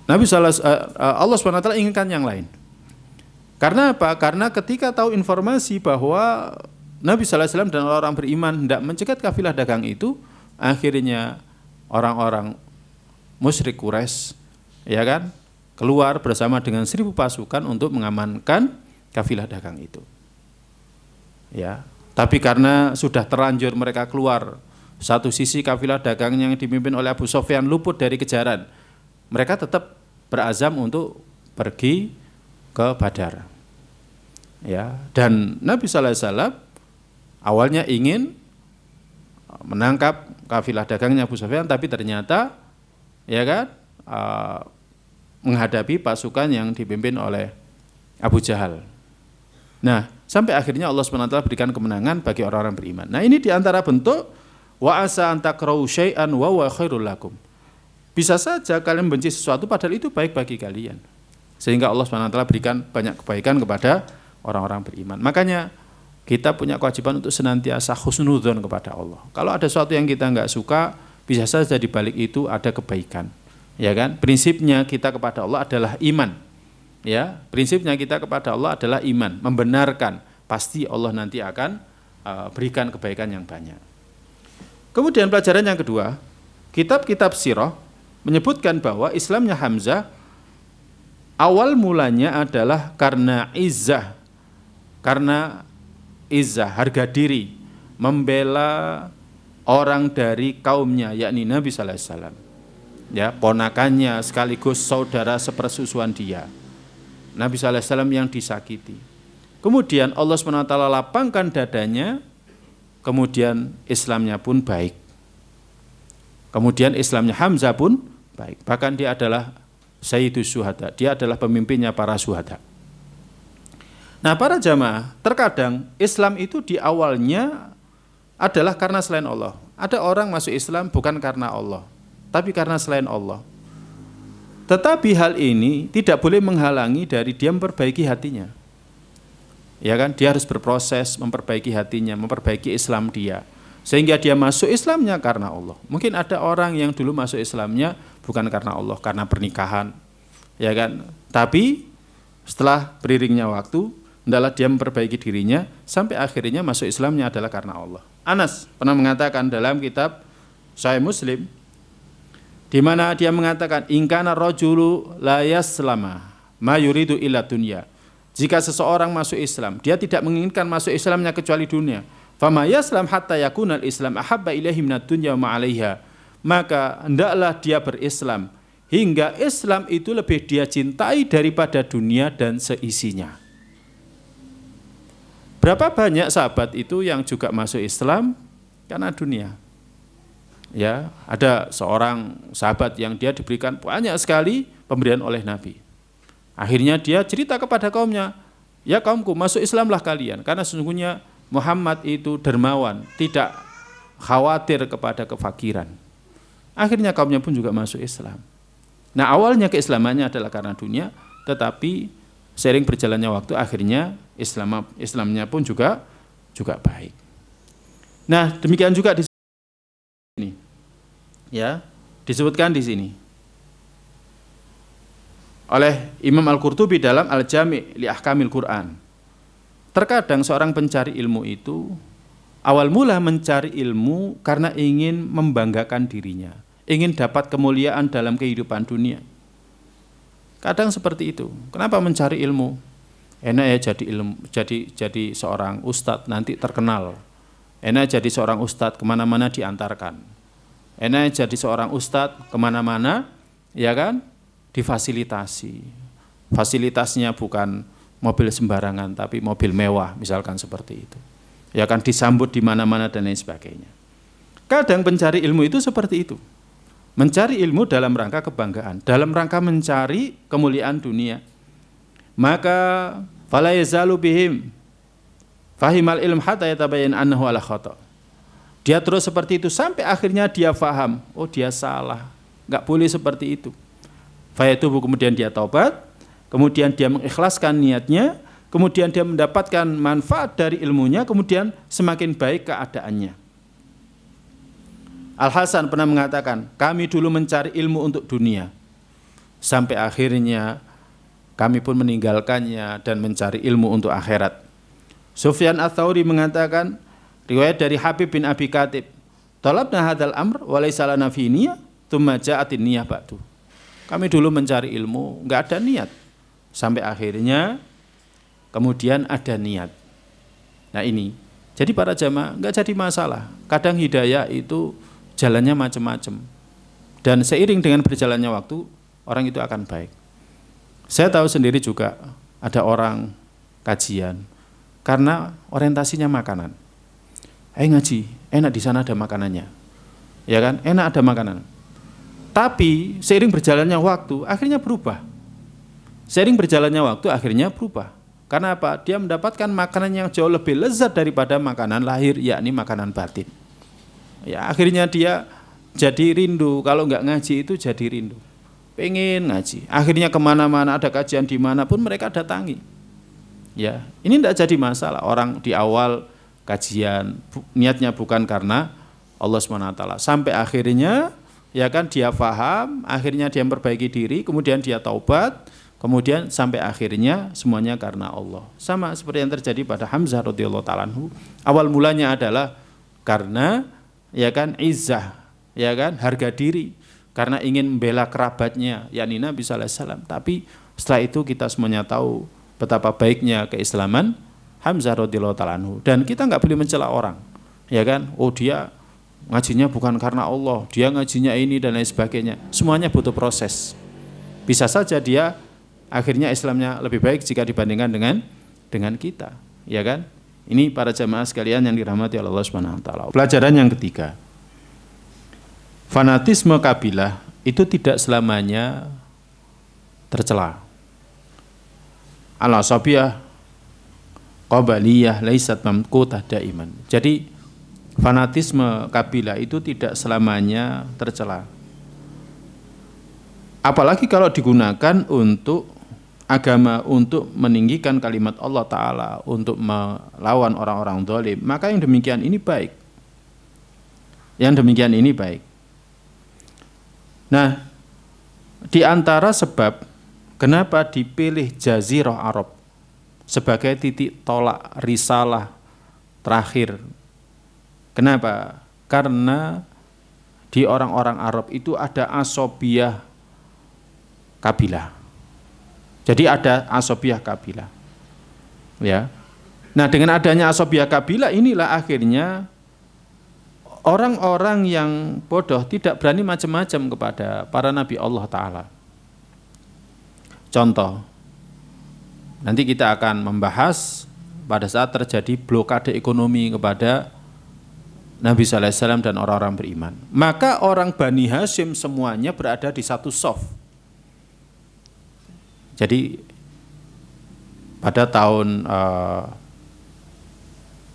Allah SWT inginkan yang lain. Karena apa? Karena ketika tahu informasi bahwa Nabi SAW dan orang-orang beriman hendak mencegat kafilah dagang itu, akhirnya orang-orang musyrik Quraisy, ya kan, keluar bersama dengan 1.000 pasukan untuk mengamankan kafilah dagang itu. Ya, tapi karena sudah terlanjur mereka keluar, satu sisi kafilah dagang yang dipimpin oleh Abu Sufyan luput dari kejaran, mereka tetap berazam untuk pergi ke Badar. Ya, dan Nabi sallallahu alaihi wasallam awalnya ingin menangkap kafilah dagangnya Abu Sufyan, tapi ternyata ya kan menghadapi pasukan yang dipimpin oleh Abu Jahal. Nah, sampai akhirnya Allah SWT berikan kemenangan bagi orang-orang beriman. Nah, ini diantara bentuk wa asa an takrahu syai'an wa huwa khairul lakum. Bisa saja kalian benci sesuatu padahal itu baik bagi kalian. Sehingga Allah SWT berikan banyak kebaikan kepada orang-orang beriman. Makanya kita punya kewajiban untuk senantiasa husnudzon kepada Allah. Kalau ada sesuatu yang kita enggak suka, bisa saja di balik itu ada kebaikan. Ya kan? Prinsipnya kita kepada Allah adalah iman. Ya, prinsipnya kita kepada Allah adalah iman, membenarkan pasti Allah nanti akan berikan kebaikan yang banyak. Kemudian pelajaran yang kedua, kitab-kitab sirah menyebutkan bahwa Islamnya Hamzah awal mulanya adalah karena izzah, harga diri, membela orang dari kaumnya, yakni Nabi sallallahu alaihi wasallam. Ya, ponakannya sekaligus saudara sepersusuan dia. Nabi sallallahu alaihi wasallam yang disakiti. Kemudian Allah SWT lapangkan dadanya, kemudian Islamnya pun baik. Kemudian Islamnya Hamzah pun baik. Bahkan dia adalah Sayyidus Syuhada, dia adalah pemimpinnya para syuhada. Nah, para jamaah, terkadang Islam itu di awalnya adalah karena selain Allah. Ada orang masuk Islam bukan karena Allah, tapi karena selain Allah. Tetapi hal ini tidak boleh menghalangi dari dia memperbaiki hatinya. Ya kan, dia harus berproses memperbaiki hatinya, memperbaiki Islam dia. Sehingga dia masuk Islamnya karena Allah. Mungkin ada orang yang dulu masuk Islamnya bukan karena Allah, karena pernikahan. Ya kan? Tapi setelah beriringnya waktu, hendaklah dia memperbaiki dirinya sampai akhirnya masuk Islamnya adalah karena Allah. Anas pernah mengatakan dalam kitab Sahih Muslim, di mana dia mengatakan ingkana rajulu la yaslama ma yuridu illa dunya. Jika seseorang masuk Islam, dia tidak menginginkan masuk Islamnya kecuali dunia. Fama yaslam hatta yakunal Islam ahabba ilaihi minad dunya wa ma 'alaiha. Maka hendaklah dia berislam hingga Islam itu lebih dia cintai daripada dunia dan seisinya. Berapa banyak sahabat itu yang juga masuk Islam karena dunia? Ya, ada seorang sahabat yang dia diberikan banyak sekali pemberian oleh Nabi. Akhirnya dia cerita kepada kaumnya, ya kaumku, masuk Islamlah kalian, karena sesungguhnya Muhammad itu dermawan, tidak khawatir kepada kefakiran. Akhirnya kaumnya pun juga masuk Islam. Nah, awalnya keislamannya adalah karena dunia, tetapi seiring berjalannya waktu akhirnya Islamnya pun juga baik. Nah, demikian juga di sini. Ya, disebutkan di sini oleh Imam Al-Qurtubi dalam Al-Jami' li Ahkamil Quran. Terkadang seorang pencari ilmu itu awal mula mencari ilmu karena ingin membanggakan dirinya, ingin dapat kemuliaan dalam kehidupan dunia. Kadang seperti itu. Kenapa mencari ilmu? Enak ya jadi seorang ustadz nanti terkenal. Enak jadi seorang ustadz kemana-mana diantarkan. Enak jadi seorang ustadz kemana-mana, ya kan, difasilitasi. Fasilitasnya bukan mobil sembarangan, tapi mobil mewah, misalkan seperti itu. Ya kan, disambut di mana-mana dan lain sebagainya. Kadang pencari ilmu itu seperti itu. Mencari ilmu dalam rangka kebanggaan, dalam rangka mencari kemuliaan dunia. Maka fala yazalu bihim fahimal ilm hatta yatabayyan annahu ala khata'. Dia terus seperti itu sampai akhirnya dia faham, oh dia salah, enggak boleh seperti itu. Fayatubu, kemudian dia taubat, kemudian dia mengikhlaskan niatnya, kemudian dia mendapatkan manfaat dari ilmunya, kemudian semakin baik keadaannya. Al-Hasan pernah mengatakan, kami dulu mencari ilmu untuk dunia, sampai akhirnya kami pun meninggalkannya dan mencari ilmu untuk akhirat. Sufyan Ats-Tsauri mengatakan, riwayat dari Habib bin Abi Katib, talabna hadzal amr wa laysa lana fi niyyah, tsumma ja'atin niyyah ba'du. kami dulu mencari ilmu, nggak ada niat. Sampai akhirnya kemudian ada niat. Nah ini, jadi para jamaah nggak jadi masalah. Kadang hidayah itu jalannya macam-macam. Dan seiring dengan berjalannya waktu, orang itu akan baik. Saya tahu sendiri juga ada orang kajian karena orientasinya makanan. Ngaji, enak di sana ada makanannya. Ya kan? Enak ada makanan. Tapi seiring berjalannya waktu akhirnya berubah. Seiring berjalannya waktu akhirnya berubah. Karena apa? Dia mendapatkan makanan yang jauh lebih lezat daripada makanan lahir, yakni makanan batin. Ya, akhirnya dia jadi rindu. Kalau nggak ngaji itu jadi rindu. Pengen ngaji. Akhirnya kemana-mana ada kajian dimanapun mereka datangi. Ya, ini tidak jadi masalah. Orang di awal kajian niatnya bukan karena Allah SWT. Sampai akhirnya ya kan dia faham, akhirnya dia memperbaiki diri, kemudian dia taubat, kemudian sampai akhirnya semuanya karena Allah. Sama seperti yang terjadi pada Hamzah radhiyallahu ta'ala anhu. Awal mulanya adalah karena ya kan izzah, ya kan harga diri, karena ingin membela kerabatnya yakni Nabi sallallahu alaihi wasallam. Tapi setelah itu kita semuanya tahu betapa baiknya keislaman Hamzah radhiyallahu ta'ala anhu. Dan kita nggak boleh mencela orang, ya kan? Oh dia ngajinya bukan karena Allah, dia ngajinya ini dan lain sebagainya. Semuanya butuh proses. Bisa saja dia akhirnya Islamnya lebih baik jika dibandingkan dengan kita, ya kan? Ini para jamaah sekalian yang dirahmati Allah Subhanahu wa taala. Pelajaran yang ketiga. Fanatisme kabilah itu tidak selamanya tercela. Al-asabiyah qabaliyah laisat mamqutah daiman. Jadi fanatisme kabilah itu tidak selamanya tercela. Apalagi kalau digunakan untuk agama, untuk meninggikan kalimat Allah Ta'ala, untuk melawan orang-orang zalim, maka yang demikian ini baik. Yang demikian ini baik. Nah, di antara sebab kenapa dipilih Jazirah Arab sebagai titik tolak risalah terakhir. Kenapa? Karena di orang-orang Arab itu ada asobiyah kabilah. Jadi ada asobiyah kabilah. Ya. Nah, dengan adanya asobiyah kabilah inilah akhirnya orang-orang yang bodoh tidak berani macam-macam kepada para nabi Allah Ta'ala. Contoh, nanti kita akan membahas pada saat terjadi blokade ekonomi kepada Nabi sallallahu alaihi wasallam dan orang-orang beriman. Maka orang Bani Hashim semuanya berada di satu shaf. Jadi pada tahun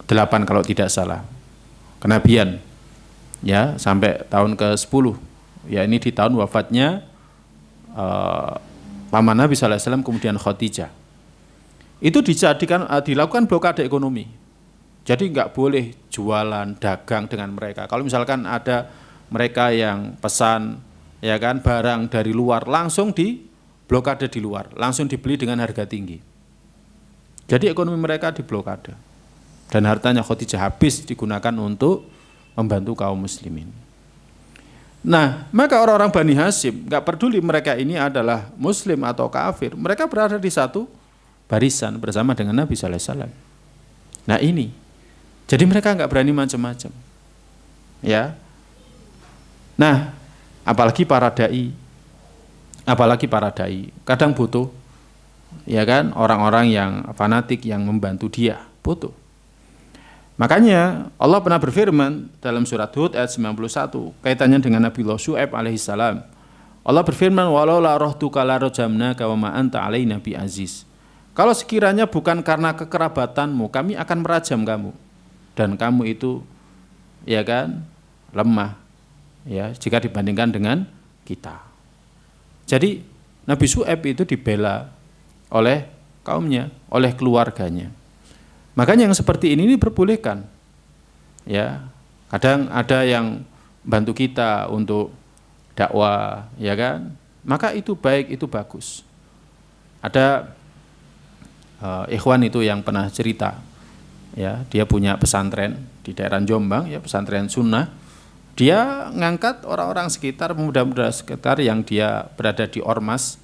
8 kalau tidak salah, kenabian, ya sampai tahun ke-10, ya ini di tahun wafatnya paman Nabi sallallahu alaihi wasallam kemudian Khadijah. Itu dilakukan blokade ekonomi. Jadi nggak boleh jualan, dagang dengan mereka. Kalau misalkan ada mereka yang pesan ya kan barang dari luar, langsung di blokade di luar, langsung dibeli dengan harga tinggi. Jadi ekonomi mereka diblokade. Dan hartanya Khadijah habis digunakan untuk membantu kaum muslimin. Nah, maka orang-orang Bani Hashim nggak peduli mereka ini adalah muslim atau kafir, mereka berada di satu barisan bersama dengan Nabi sallallahu alaihi wasallam. Nah ini, jadi mereka nggak berani macam-macam, ya. Nah, apalagi para dai kadang butuh, ya kan, orang-orang yang fanatik yang membantu dia butuh. Makanya Allah pernah berfirman dalam surat Hud ayat 91 kaitannya dengan Nabi Syuaib alaihissalam. Allah berfirman, walau la rohtuka la rajamnaka wa ma anta alaina bi aziz. Kalau sekiranya bukan karena kekerabatanmu, kami akan merajam kamu. Dan kamu itu, ya kan, lemah, ya, jika dibandingkan dengan kita. Jadi Nabi Syuaib itu dibela oleh kaumnya, oleh keluarganya. Makanya yang seperti ini diperbolehkan. Ya, kadang ada yang bantu kita untuk dakwah, ya kan? Maka itu baik, itu bagus. Ada ikhwan itu yang pernah cerita, ya, dia punya pesantren di daerah Jombang, ya, pesantren sunnah. Dia ngangkat orang-orang sekitar, pemuda-pemuda sekitar yang dia berada di ormas,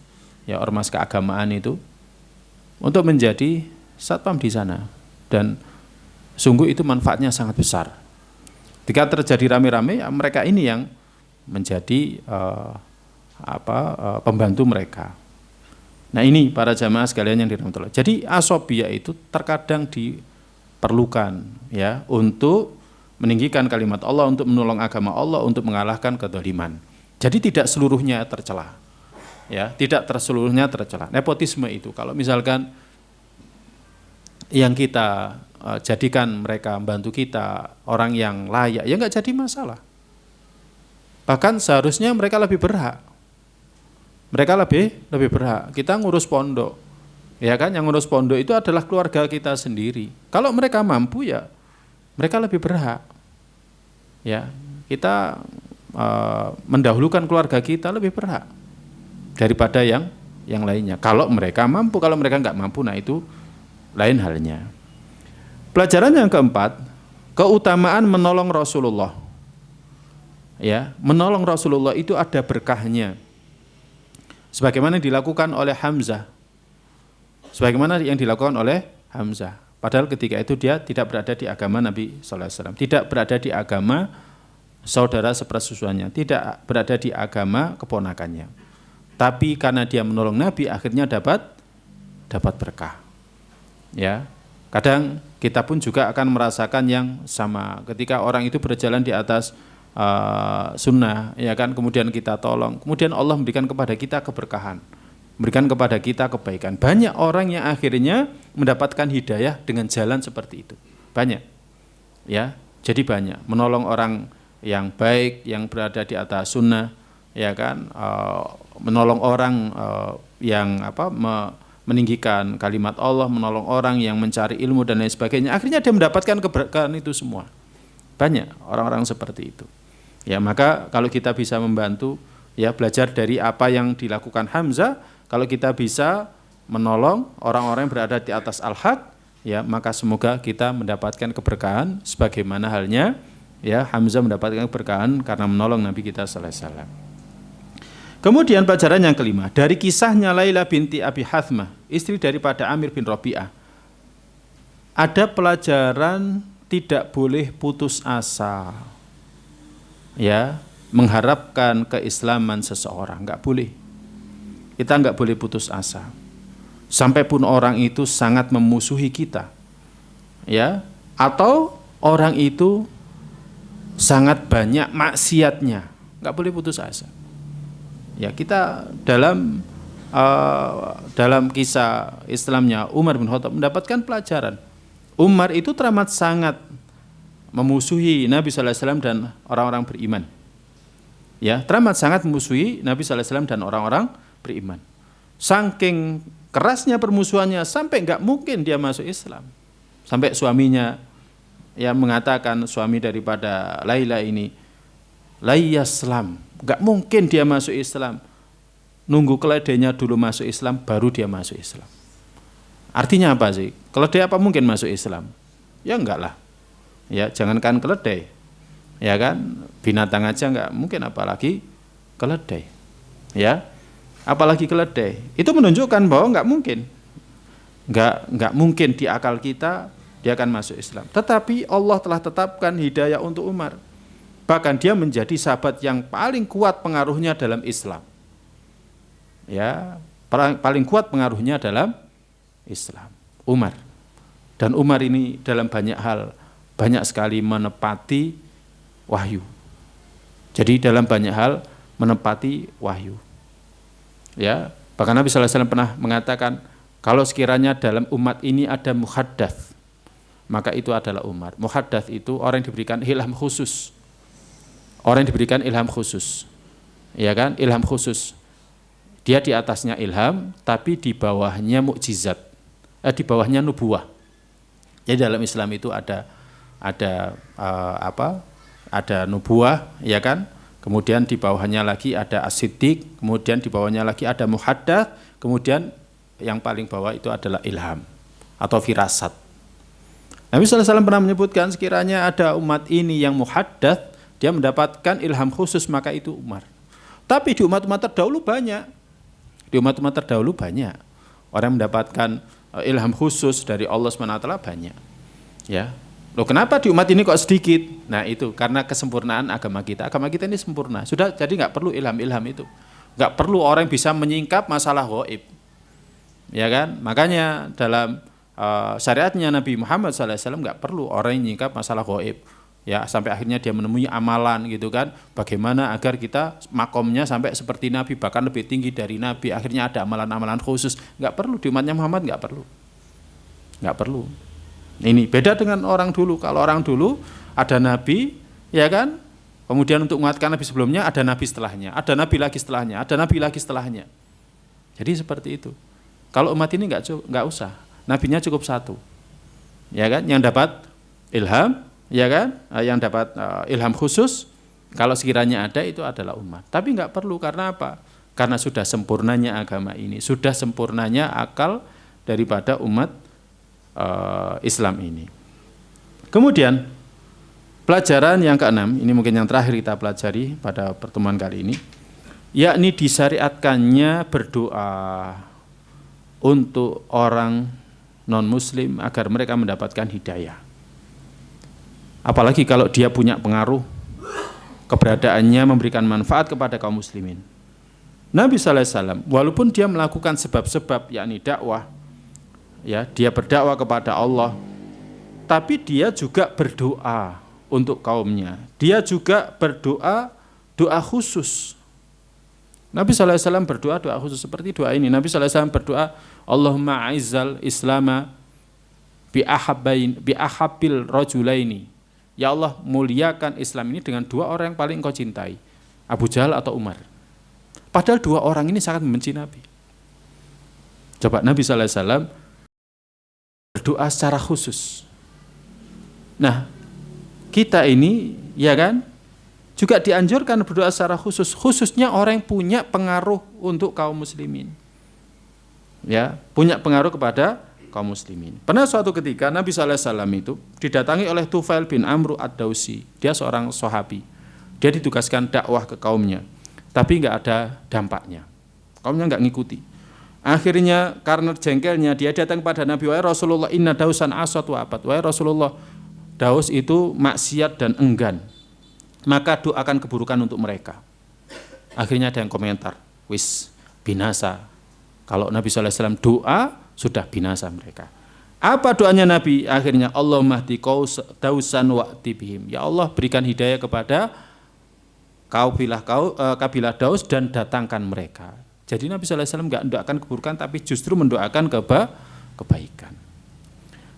ya ormas keagamaan itu, untuk menjadi satpam di sana. Dan sungguh itu manfaatnya sangat besar. Ketika terjadi rame-rame, ya mereka ini yang menjadi pembantu mereka. Nah ini para jamaah sekalian yang dirahmati Allah. Jadi asobiyah itu terkadang diperlukan ya untuk meninggikan kalimat Allah, untuk menolong agama Allah, untuk mengalahkan kedzaliman. Jadi tidak seluruhnya tercela. Ya, tidak seluruhnya tercela. Nepotisme itu kalau misalkan yang kita jadikan mereka membantu kita orang yang layak, ya nggak jadi masalah. Bahkan seharusnya mereka lebih berhak. Mereka lebih berhak. Kita ngurus pondok, ya kan? Yang ngurus pondok itu adalah keluarga kita sendiri. Kalau mereka mampu ya mereka lebih berhak. Ya, kita mendahulukan keluarga kita lebih berhak daripada yang lainnya. Kalau mereka mampu, kalau mereka nggak mampu, nah itu lain halnya. Pelajaran yang keempat, keutamaan menolong Rasulullah. Ya, menolong Rasulullah itu ada berkahnya. Sebagaimana dilakukan oleh Hamzah. Sebagaimana yang dilakukan oleh Hamzah. Padahal ketika itu dia tidak berada di agama Nabi SAW. Tidak berada di agama saudara sepersusuannya. Tidak berada di agama keponakannya. Tapi karena dia menolong Nabi, akhirnya dapat berkah. Ya, kadang kita pun juga akan merasakan yang sama. Ketika orang itu berjalan di atas sunnah, ya kan, kemudian kita tolong, kemudian Allah memberikan kepada kita keberkahan, memberikan kepada kita kebaikan. Banyak orang yang akhirnya mendapatkan hidayah dengan jalan seperti itu. Banyak, ya. Jadi banyak menolong orang yang baik, yang berada di atas sunnah, ya kan, menolong orang yang meninggikan kalimat Allah, menolong orang yang mencari ilmu dan lain sebagainya. Akhirnya dia mendapatkan keberkahan itu semua. Banyak orang-orang seperti itu. Ya, maka kalau kita bisa membantu, ya belajar dari apa yang dilakukan Hamzah, kalau kita bisa menolong orang-orang yang berada di atas al-haq, ya maka semoga kita mendapatkan keberkahan sebagaimana halnya ya Hamzah mendapatkan keberkahan karena menolong Nabi kita sallallahu alaihi wasallam. Kemudian pelajaran yang kelima, dari kisahnya Laila binti Abi Hathmah, istri daripada Amir bin Rabi'ah, ada pelajaran tidak boleh putus asa. Ya, mengharapkan keislaman seseorang, nggak boleh. Kita nggak boleh putus asa. Sampai pun orang itu sangat memusuhi kita, ya, atau orang itu sangat banyak maksiatnya, nggak boleh putus asa. Ya, kita dalam kisah Islamnya Umar bin Khattab mendapatkan pelajaran. Umar itu teramat sangat memusuhi Nabi sallallahu alaihi wasallam dan orang-orang beriman. Ya, teramat sangat memusuhi Nabi sallallahu alaihi wasallam dan orang-orang beriman. Saking kerasnya permusuhannya sampai enggak mungkin dia masuk Islam. Sampai suaminya ya mengatakan, suami daripada Laila ini, la yaslam, enggak mungkin dia masuk Islam. Nunggu keledainya dulu masuk Islam baru dia masuk Islam. Artinya apa sih? Keledai apa mungkin masuk Islam? Ya enggak lah. Ya, jangankan keledai, ya kan, binatang aja nggak mungkin, apalagi keledai, ya, apalagi keledai. Itu menunjukkan bahwa nggak mungkin di akal kita dia akan masuk Islam. Tetapi Allah telah tetapkan hidayah untuk Umar. Bahkan dia menjadi sahabat yang paling kuat pengaruhnya dalam Islam. Ya, paling kuat pengaruhnya dalam Islam, Umar. Dan Umar ini dalam banyak hal banyak sekali menepati wahyu. Jadi dalam banyak hal menepati wahyu. Ya, bahkan Nabi sallallahu alaihi wasallam pernah mengatakan, kalau sekiranya dalam umat ini ada muhaddats, maka itu adalah Umar. Muhaddats itu orang yang diberikan ilham khusus. Orang yang diberikan ilham khusus. Ya kan? Ilham khusus. Dia di atasnya ilham, tapi di bawahnya mukjizat. Di bawahnya nubuwah. Jadi dalam Islam itu ada nubuwah, ya kan? Kemudian di bawahnya lagi ada as-siddiq, kemudian di bawahnya lagi ada muhaddats, kemudian yang paling bawah itu adalah ilham atau firasat. Nabi sallallahu alaihi wasallam pernah menyebutkan, sekiranya ada umat ini yang muhaddats, dia mendapatkan ilham khusus, maka itu Umar. Tapi di umat-umat terdahulu banyak. Di umat-umat terdahulu banyak orang mendapatkan ilham khusus dari Allah SWT banyak. Ya. Loh, kenapa di umat ini kok sedikit? Nah, itu karena kesempurnaan agama kita. Agama kita ini sempurna. Sudah, jadi nggak perlu ilham-ilham itu. Nggak perlu orang bisa menyingkap masalah gaib. Ya kan? Makanya dalam syariatnya Nabi Muhammad SAW nggak perlu orang yang menyingkap masalah gaib. Ya, sampai akhirnya dia menemui amalan gitu kan. Bagaimana agar kita makomnya sampai seperti Nabi, bahkan lebih tinggi dari Nabi. Akhirnya ada amalan-amalan khusus. Nggak perlu, di umatnya Muhammad nggak perlu. Nggak perlu. Ini beda dengan orang dulu. Kalau orang dulu ada Nabi, ya kan? Kemudian untuk menguatkan Nabi sebelumnya, ada Nabi setelahnya, ada Nabi lagi setelahnya, ada Nabi lagi setelahnya. Jadi seperti itu. Kalau umat ini nggak usah, nabinya cukup satu, ya kan? Yang dapat ilham, ya kan? Yang dapat ilham khusus, kalau sekiranya ada itu adalah umat. Tapi nggak perlu, karena apa? Karena sudah sempurnanya agama ini, sudah sempurnanya akal daripada umat Islam ini. Kemudian pelajaran yang keenam, ini mungkin yang terakhir kita pelajari pada pertemuan kali ini, yakni disyariatkannya berdoa untuk orang non-muslim agar mereka mendapatkan hidayah. Apalagi kalau dia punya pengaruh, keberadaannya memberikan manfaat kepada kaum muslimin. Nabi SAW, walaupun dia melakukan sebab-sebab, yakni dakwah, ya, dia berdakwah kepada Allah, tapi dia juga berdoa untuk kaumnya. Dia juga berdoa doa khusus. Nabi SAW berdoa doa khusus seperti doa ini. Nabi SAW berdoa, Allahumma a'izzal islama bi ahabbil rajulaini. Ya Allah, muliakan Islam ini dengan dua orang yang paling kau cintai, Abu Jahal atau Umar. Padahal dua orang ini sangat membenci Nabi. Coba Nabi SAW berdoa secara khusus. Nah, kita ini, ya kan, juga dianjurkan berdoa secara khusus, khususnya orang yang punya pengaruh untuk kaum muslimin. Ya, punya pengaruh kepada kaum muslimin. Pernah suatu ketika Nabi SAW itu didatangi oleh Tufail bin Amru ad-Dausi. Dia seorang sahabi. Dia ditugaskan dakwah ke kaumnya, tapi nggak ada dampaknya. Kaumnya nggak ngikuti. Akhirnya karena jengkelnya dia datang kepada Nabi, wahai Rasulullah, inna dausan asat wa abad. Wahai Rasulullah, Daus itu maksiat dan enggan, maka doakan keburukan untuk mereka. Akhirnya ada yang komentar, wis binasa. Kalau Nabi SAW doa, sudah binasa mereka. Apa doanya Nabi? Akhirnya, Allahumma hdi dausan wa'ti bihim. Ya Allah, berikan hidayah kepada kabilah Daus dan datangkan mereka. Jadi Nabi SAW enggak mendoakan keburukan, tapi justru mendoakan kebaikan.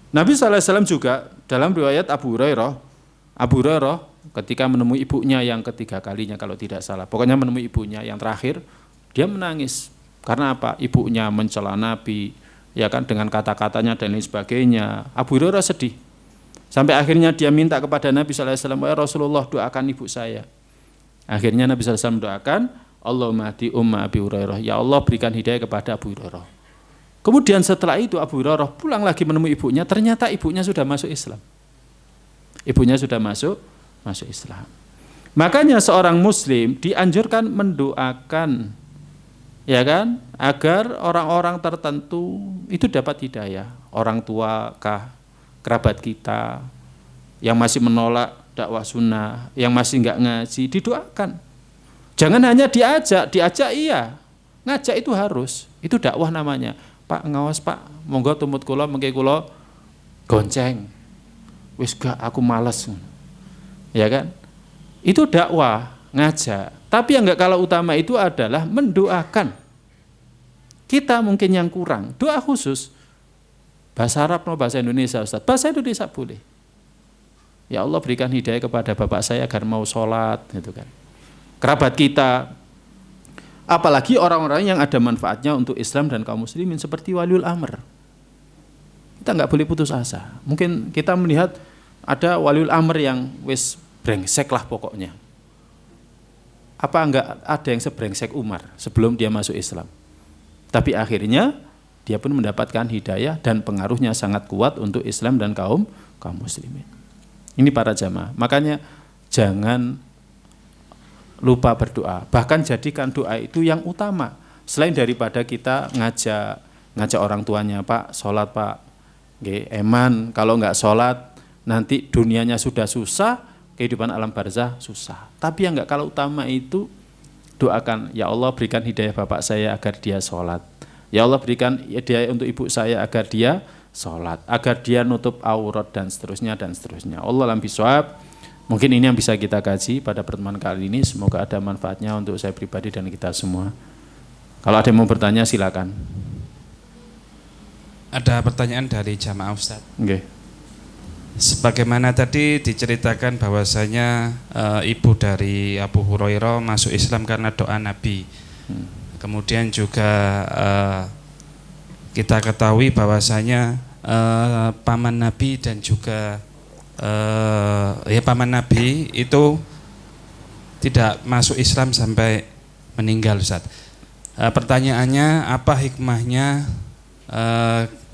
Nabi SAW juga dalam riwayat Abu Hurairah ketika menemui ibunya yang ketiga kalinya kalau tidak salah, pokoknya menemui ibunya yang terakhir, dia menangis. Karena apa? Ibunya mencela Nabi, ya kan, dengan kata-katanya dan lain sebagainya. Abu Hurairah sedih. Sampai akhirnya dia minta kepada Nabi SAW, ya Rasulullah, doakan ibu saya. Akhirnya Nabi SAW doakan, Allahumma hdi umma Abi Hurairah. Ya Allah, berikan hidayah kepada Abu Hurairah. Kemudian setelah itu Abu Hurairah pulang lagi menemui ibunya, ternyata ibunya sudah masuk Islam. Ibunya sudah masuk Islam. Makanya seorang muslim dianjurkan mendoakan, ya kan, agar orang-orang tertentu itu dapat hidayah. Orang tua kah, kerabat kita yang masih menolak dakwah sunnah, yang masih enggak ngaji, didoakan. Jangan hanya diajak iya, ngajak itu harus, itu dakwah namanya. Pak, ngawas Pak, monggo tumut kula mengke kula gonceng. Wis gak, aku males. Ya kan? Itu dakwah, ngajak. Tapi yang enggak kalah utama itu adalah mendoakan. Kita mungkin yang kurang, doa khusus. Bahasa Arab no bahasa Indonesia, Ustaz. Bahasa Indonesia boleh. Ya Allah, berikan hidayah kepada bapak saya agar mau sholat, gitu kan. Kerabat kita, apalagi orang-orang yang ada manfaatnya untuk Islam dan kaum muslimin seperti waliul amr. Kita nggak boleh putus asa. Mungkin kita melihat ada waliul amr yang wis brengsek lah pokoknya. Apa enggak ada yang sebrengsek Umar sebelum dia masuk Islam? Tapi akhirnya dia pun mendapatkan hidayah dan pengaruhnya sangat kuat untuk Islam dan kaum muslimin. Ini para jamaah. Makanya jangan lupa berdoa. Bahkan jadikan doa itu yang utama. Selain daripada kita ngajak orang tuanya, Pak, sholat Pak. Nggih, eman kalau nggak sholat nanti dunianya sudah susah, kehidupan alam barzah susah. Tapi yang nggak kalah utama itu doakan, ya Allah berikan hidayah bapak saya agar dia sholat. Ya Allah berikan hidayah untuk ibu saya agar dia sholat, agar dia nutup aurat dan seterusnya dan seterusnya. Allah alam bisawab. Mungkin ini yang bisa kita kaji pada pertemuan kali ini. Semoga ada manfaatnya untuk saya pribadi dan kita semua. Kalau ada yang mau bertanya silakan. Ada pertanyaan dari jamaah Ustaz. Okay. Sebagaimana tadi diceritakan bahwasanya ibu dari Abu Hurairah masuk Islam karena doa Nabi. Kemudian juga kita ketahui bahwasanya paman Nabi dan juga paman Nabi itu tidak masuk Islam sampai meninggal, Ustaz. Pertanyaannya, apa hikmahnya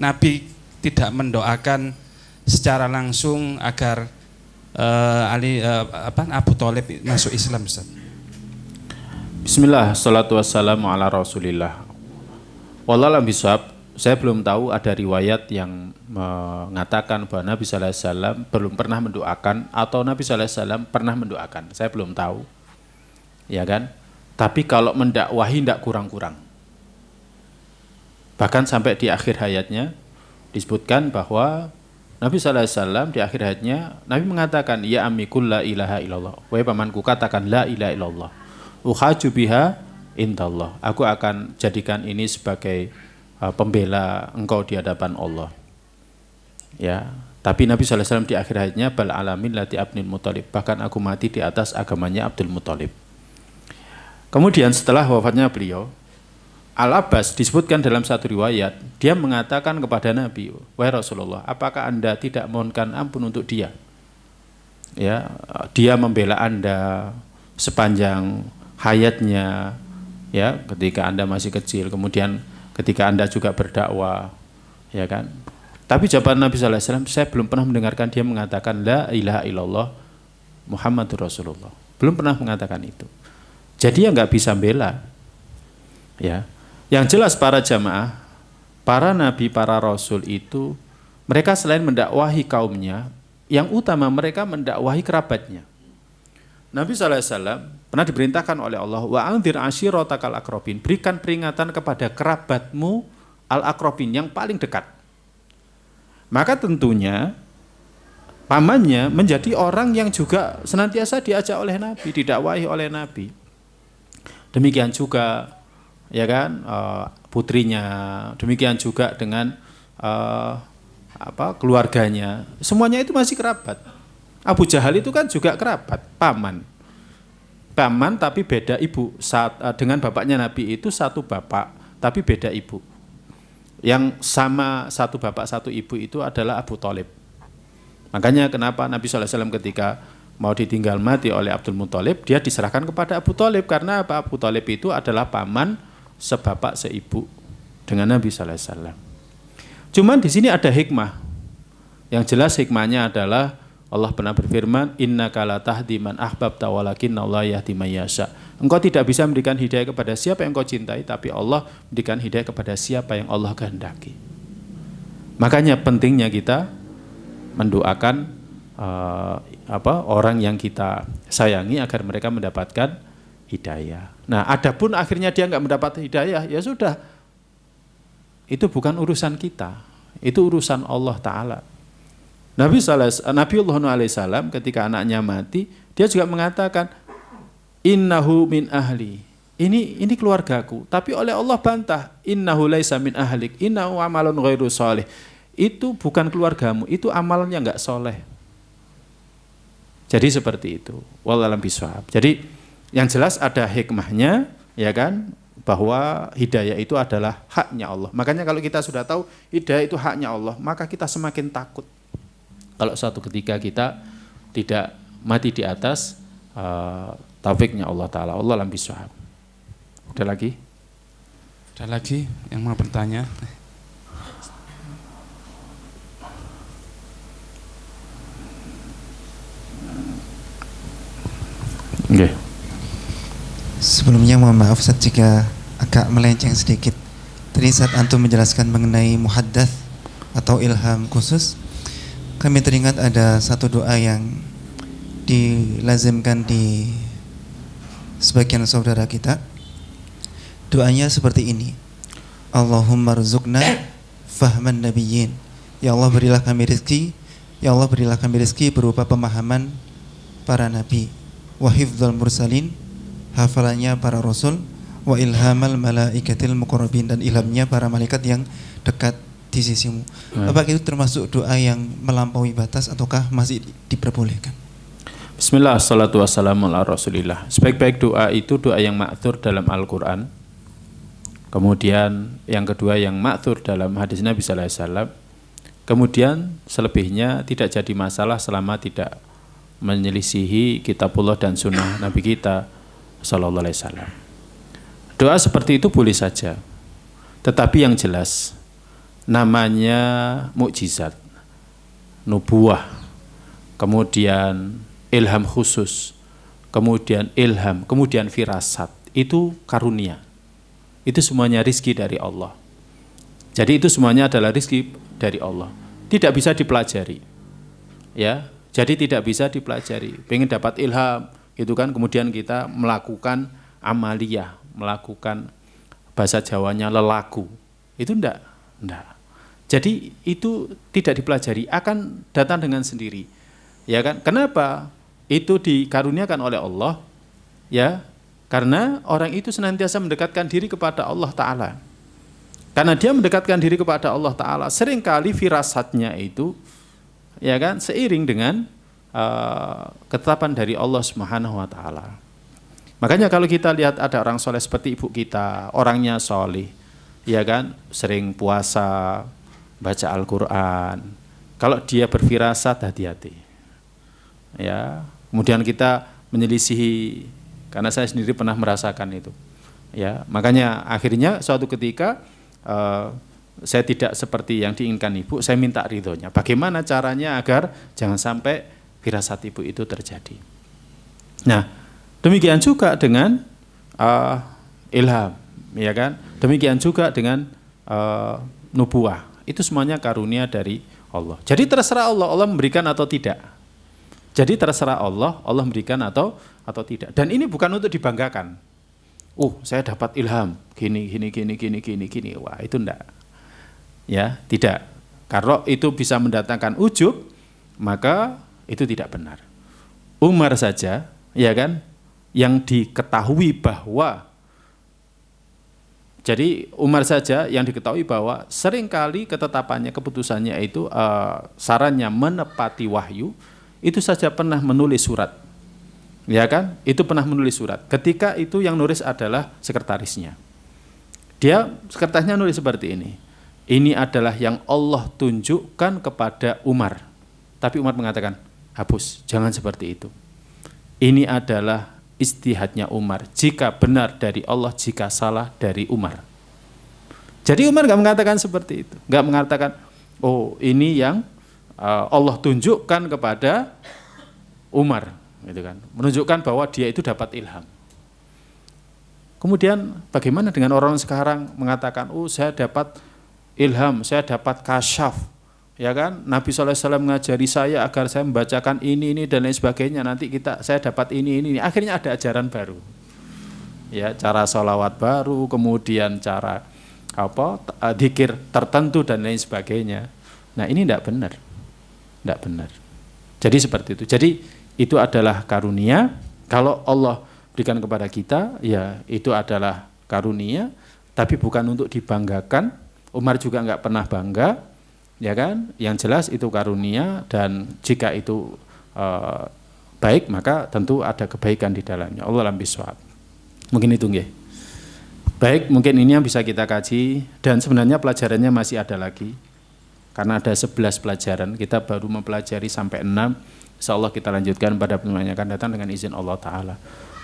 Nabi tidak mendoakan secara langsung agar Abu Thalib masuk Islam, Ustaz? Bismillah, salatu wassalamu ala rasulillah. Wallahualam bishawab, saya belum tahu ada riwayat yang mengatakan bahwa Nabi sallallahu alaihi wasallam belum pernah mendoakan atau Nabi sallallahu alaihi wasallam pernah mendoakan. Saya belum tahu. Ya kan? Tapi kalau mendakwahi tidak kurang-kurang. Bahkan sampai di akhir hayatnya disebutkan bahwa Nabi sallallahu alaihi wasallam di akhir hayatnya Nabi mengatakan, ya ammi qul la ilaha illallah. Wahai pamanku, katakan la ilaha illallah. Uhaju biha indallah. Aku akan jadikan ini sebagai pembela engkau di hadapan Allah. Ya, tapi Nabi sallallahu alaihi wasallam di akhir hayatnya bal alamin lati Abdul Muthalib. Bahkan aku mati di atas agamanya Abdul Muthalib. Kemudian setelah wafatnya beliau, Al-Abbas disebutkan dalam satu riwayat, dia mengatakan kepada Nabi, wahai Rasulullah, apakah Anda tidak mohonkan ampun untuk dia? Ya, dia membela Anda sepanjang hayatnya, ya, ketika Anda masih kecil, kemudian ketika Anda juga berdakwah, ya kan? Tapi jawaban Nabi sallallahu alaihi wasallam, saya belum pernah mendengarkan dia mengatakan la ilaha illallah Muhammadur Rasulullah. Belum pernah mengatakan itu. Jadi ya nggak bisa bela. Ya. Yang jelas para jamaah, para nabi, para rasul itu mereka selain mendakwahi kaumnya, yang utama mereka mendakwahi kerabatnya. Nabi SAW pernah diperintahkan oleh Allah, wa anzir ashiratakal aqrabin, berikan peringatan kepada kerabatmu al-aqrabin yang paling dekat. Maka tentunya pamannya menjadi orang yang juga senantiasa diajak oleh Nabi, didakwahi oleh Nabi. Demikian juga ya kan putrinya, demikian juga dengan keluarganya, semuanya itu masih kerabat. Abu Jahal itu kan juga kerabat, paman tapi beda ibu. Dengan bapaknya Nabi itu satu bapak tapi beda ibu. Yang sama satu bapak satu ibu itu adalah Abu Thalib. Makanya kenapa Nabi SAW ketika mau ditinggal mati oleh Abdul Muthalib, dia diserahkan kepada Abu Thalib. Karena apa? Abu Thalib itu adalah paman sebapak seibu dengan Nabi sallallahu alaihi wasallam. Cuman di sini ada hikmah. Yang jelas hikmahnya adalah Allah pernah berfirman, innaka la tahdi man ahbabta walakinnallaha yahdi man yasha. Engkau tidak bisa memberikan hidayah kepada siapa yang engkau cintai, tapi Allah memberikan hidayah kepada siapa yang Allah kehendaki. Makanya pentingnya kita mendoakan orang yang kita sayangi agar mereka mendapatkan hidayah. Nah, adapun akhirnya dia nggak mendapat hidayah, ya sudah. Itu bukan urusan kita, itu urusan Allah Ta'ala. Nabiullah Nuh alaihissalam ketika anaknya mati, dia juga mengatakan, innahu min ahli. Ini keluargaku, tapi oleh Allah bantah, innahu laisa min ahlik, innahu amalun ghairu sholih. Itu bukan keluargamu, itu amalnya nggak soleh. Jadi seperti itu. Wallahualam bishawab. Jadi yang jelas ada hikmahnya, ya kan, bahwa hidayah itu adalah haknya Allah. Makanya kalau kita sudah tahu hidayah itu haknya Allah, maka kita semakin takut kalau suatu ketika kita tidak mati di atas taufiknya Allah Ta'ala. Wallahualam bishawab. Ada lagi? Ada lagi yang mau bertanya? Okay. Sebelumnya mohon maaf Ustaz jika agak melenceng sedikit. Tadi saat antum menjelaskan mengenai muhaddath atau ilham khusus, kami teringat ada satu doa yang dilazimkan di sebagian saudara kita. Doanya seperti ini: Allahumma rzuqna fahman nabiyyin. Ya Allah berilah kami rezeki, ya Allah berilah kami rezeki berupa pemahaman para nabi, wa hifdzal mursalin, hafalannya para rasul, wa ilhamal malaikatil muqarrabin, dan ilhamnya para malaikat yang dekat di sisimu. Apakah itu termasuk doa yang melampaui batas ataukah masih diperbolehkan? Bismillah, assalatu wassalamu ala rasulillah. Sebaik-baik doa itu doa yang ma'thur dalam Al-Quran. Kemudian yang kedua yang ma'thur dalam hadis Nabi sallallahu alaihi wasallam. Kemudian selebihnya tidak jadi masalah selama tidak menyelisihi kitabullah dan sunnah Nabi kita sallallahu alaihi wasallam. Doa seperti itu boleh saja. Tetapi yang jelas namanya mukjizat, nubuah, kemudian ilham khusus, kemudian ilham, kemudian firasat, itu karunia. Itu semuanya rizki dari Allah. Jadi itu semuanya adalah rizki dari Allah. Tidak bisa dipelajari. Ya, jadi tidak bisa dipelajari. Pengen dapat ilham, gitu kan, kemudian kita melakukan amaliyah, melakukan bahasa Jawanya lelaku. Itu enggak. Jadi itu tidak dipelajari, akan datang dengan sendiri. Ya kan? Kenapa? Itu dikaruniakan oleh Allah, ya, karena orang itu senantiasa mendekatkan diri kepada Allah Ta'ala. Karena dia mendekatkan diri kepada Allah Ta'ala, seringkali firasatnya itu, ya kan, seiring dengan ketetapan dari Allah Subhanahu wa Ta'ala. Makanya kalau kita lihat ada orang soleh seperti ibu kita, orangnya soleh, ya kan, sering puasa, baca Al-Quran. Kalau dia berfirasat, hati-hati. Ya, kemudian kita menyelisihi, karena saya sendiri pernah merasakan itu. Ya, makanya akhirnya suatu ketika saya tidak seperti yang diinginkan ibu, saya minta ridhonya. Bagaimana caranya agar jangan sampai firasat ibu itu terjadi. Nah, demikian juga dengan ilham, ya kan? Demikian juga dengan nubuah. Itu semuanya karunia dari Allah. Jadi terserah Allah, Allah memberikan atau tidak. Jadi terserah Allah, Allah memberikan atau tidak. Dan ini bukan untuk dibanggakan. Saya dapat ilham, gini. Wah, itu enggak. Ya, tidak. Kalau itu bisa mendatangkan ujub, maka itu tidak benar. Umar saja, ya kan, yang diketahui bahwa, jadi Umar saja yang diketahui bahwa seringkali ketetapannya, keputusannya itu sarannya menepati wahyu, itu saja pernah menulis surat. Ya kan? Itu pernah menulis surat. Ketika itu yang nulis adalah sekretarisnya. Sekretarisnya nulis seperti ini. Ini adalah yang Allah tunjukkan kepada Umar. Tapi Umar mengatakan, hapus, jangan seperti itu. Ini adalah ijtihadnya Umar. Jika benar dari Allah, jika salah dari Umar. Jadi Umar enggak mengatakan seperti itu. Enggak mengatakan, ini yang Allah tunjukkan kepada Umar, gitu kan, menunjukkan bahwa dia itu dapat ilham. Kemudian bagaimana dengan orang sekarang mengatakan, saya dapat ilham, saya dapat kasyaf, ya kan? Nabi SAW mengajari saya agar saya membacakan ini dan lain sebagainya. Nanti saya dapat ini. Akhirnya ada ajaran baru, ya, cara sholawat baru, kemudian cara dzikir tertentu dan lain sebagainya. Nah, ini tidak benar. Tidak benar. Jadi seperti itu. Jadi itu adalah karunia. Kalau Allah berikan kepada kita, ya itu adalah karunia, tapi bukan untuk dibanggakan. Umar juga enggak pernah bangga, ya kan? Yang jelas itu karunia, dan jika itu baik, maka tentu ada kebaikan di dalamnya. Allah alam bisawab. Mungkin itu nggih. Baik, mungkin ini yang bisa kita kaji, dan sebenarnya pelajarannya masih ada lagi. Karena ada 11 pelajaran, kita baru mempelajari sampai 6. Insyaallah kita lanjutkan pada pertemuan yang akan datang dengan izin Allah Ta'ala.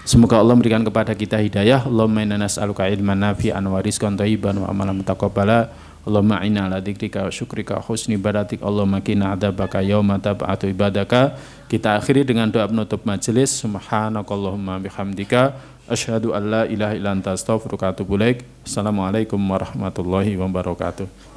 Semoga Allah memberikan kepada kita hidayah. Allahumma inna nas'aluka ilman nafi'an wa rizqan thayyiban wa amalan mutaqabbala. Allahumma inna ala dzikrika wa syukrika wa husni ibadatik. Allahumma qina adzabaka yauma tab'atu ibadaka. Kita akhiri dengan doa penutup majelis. Subhanakallahumma bihamdika Asyhadu an la ilaha illa anta astaghfiruka wa atubu ilaik. Assalamualaikum warahmatullahi wabarakatuh.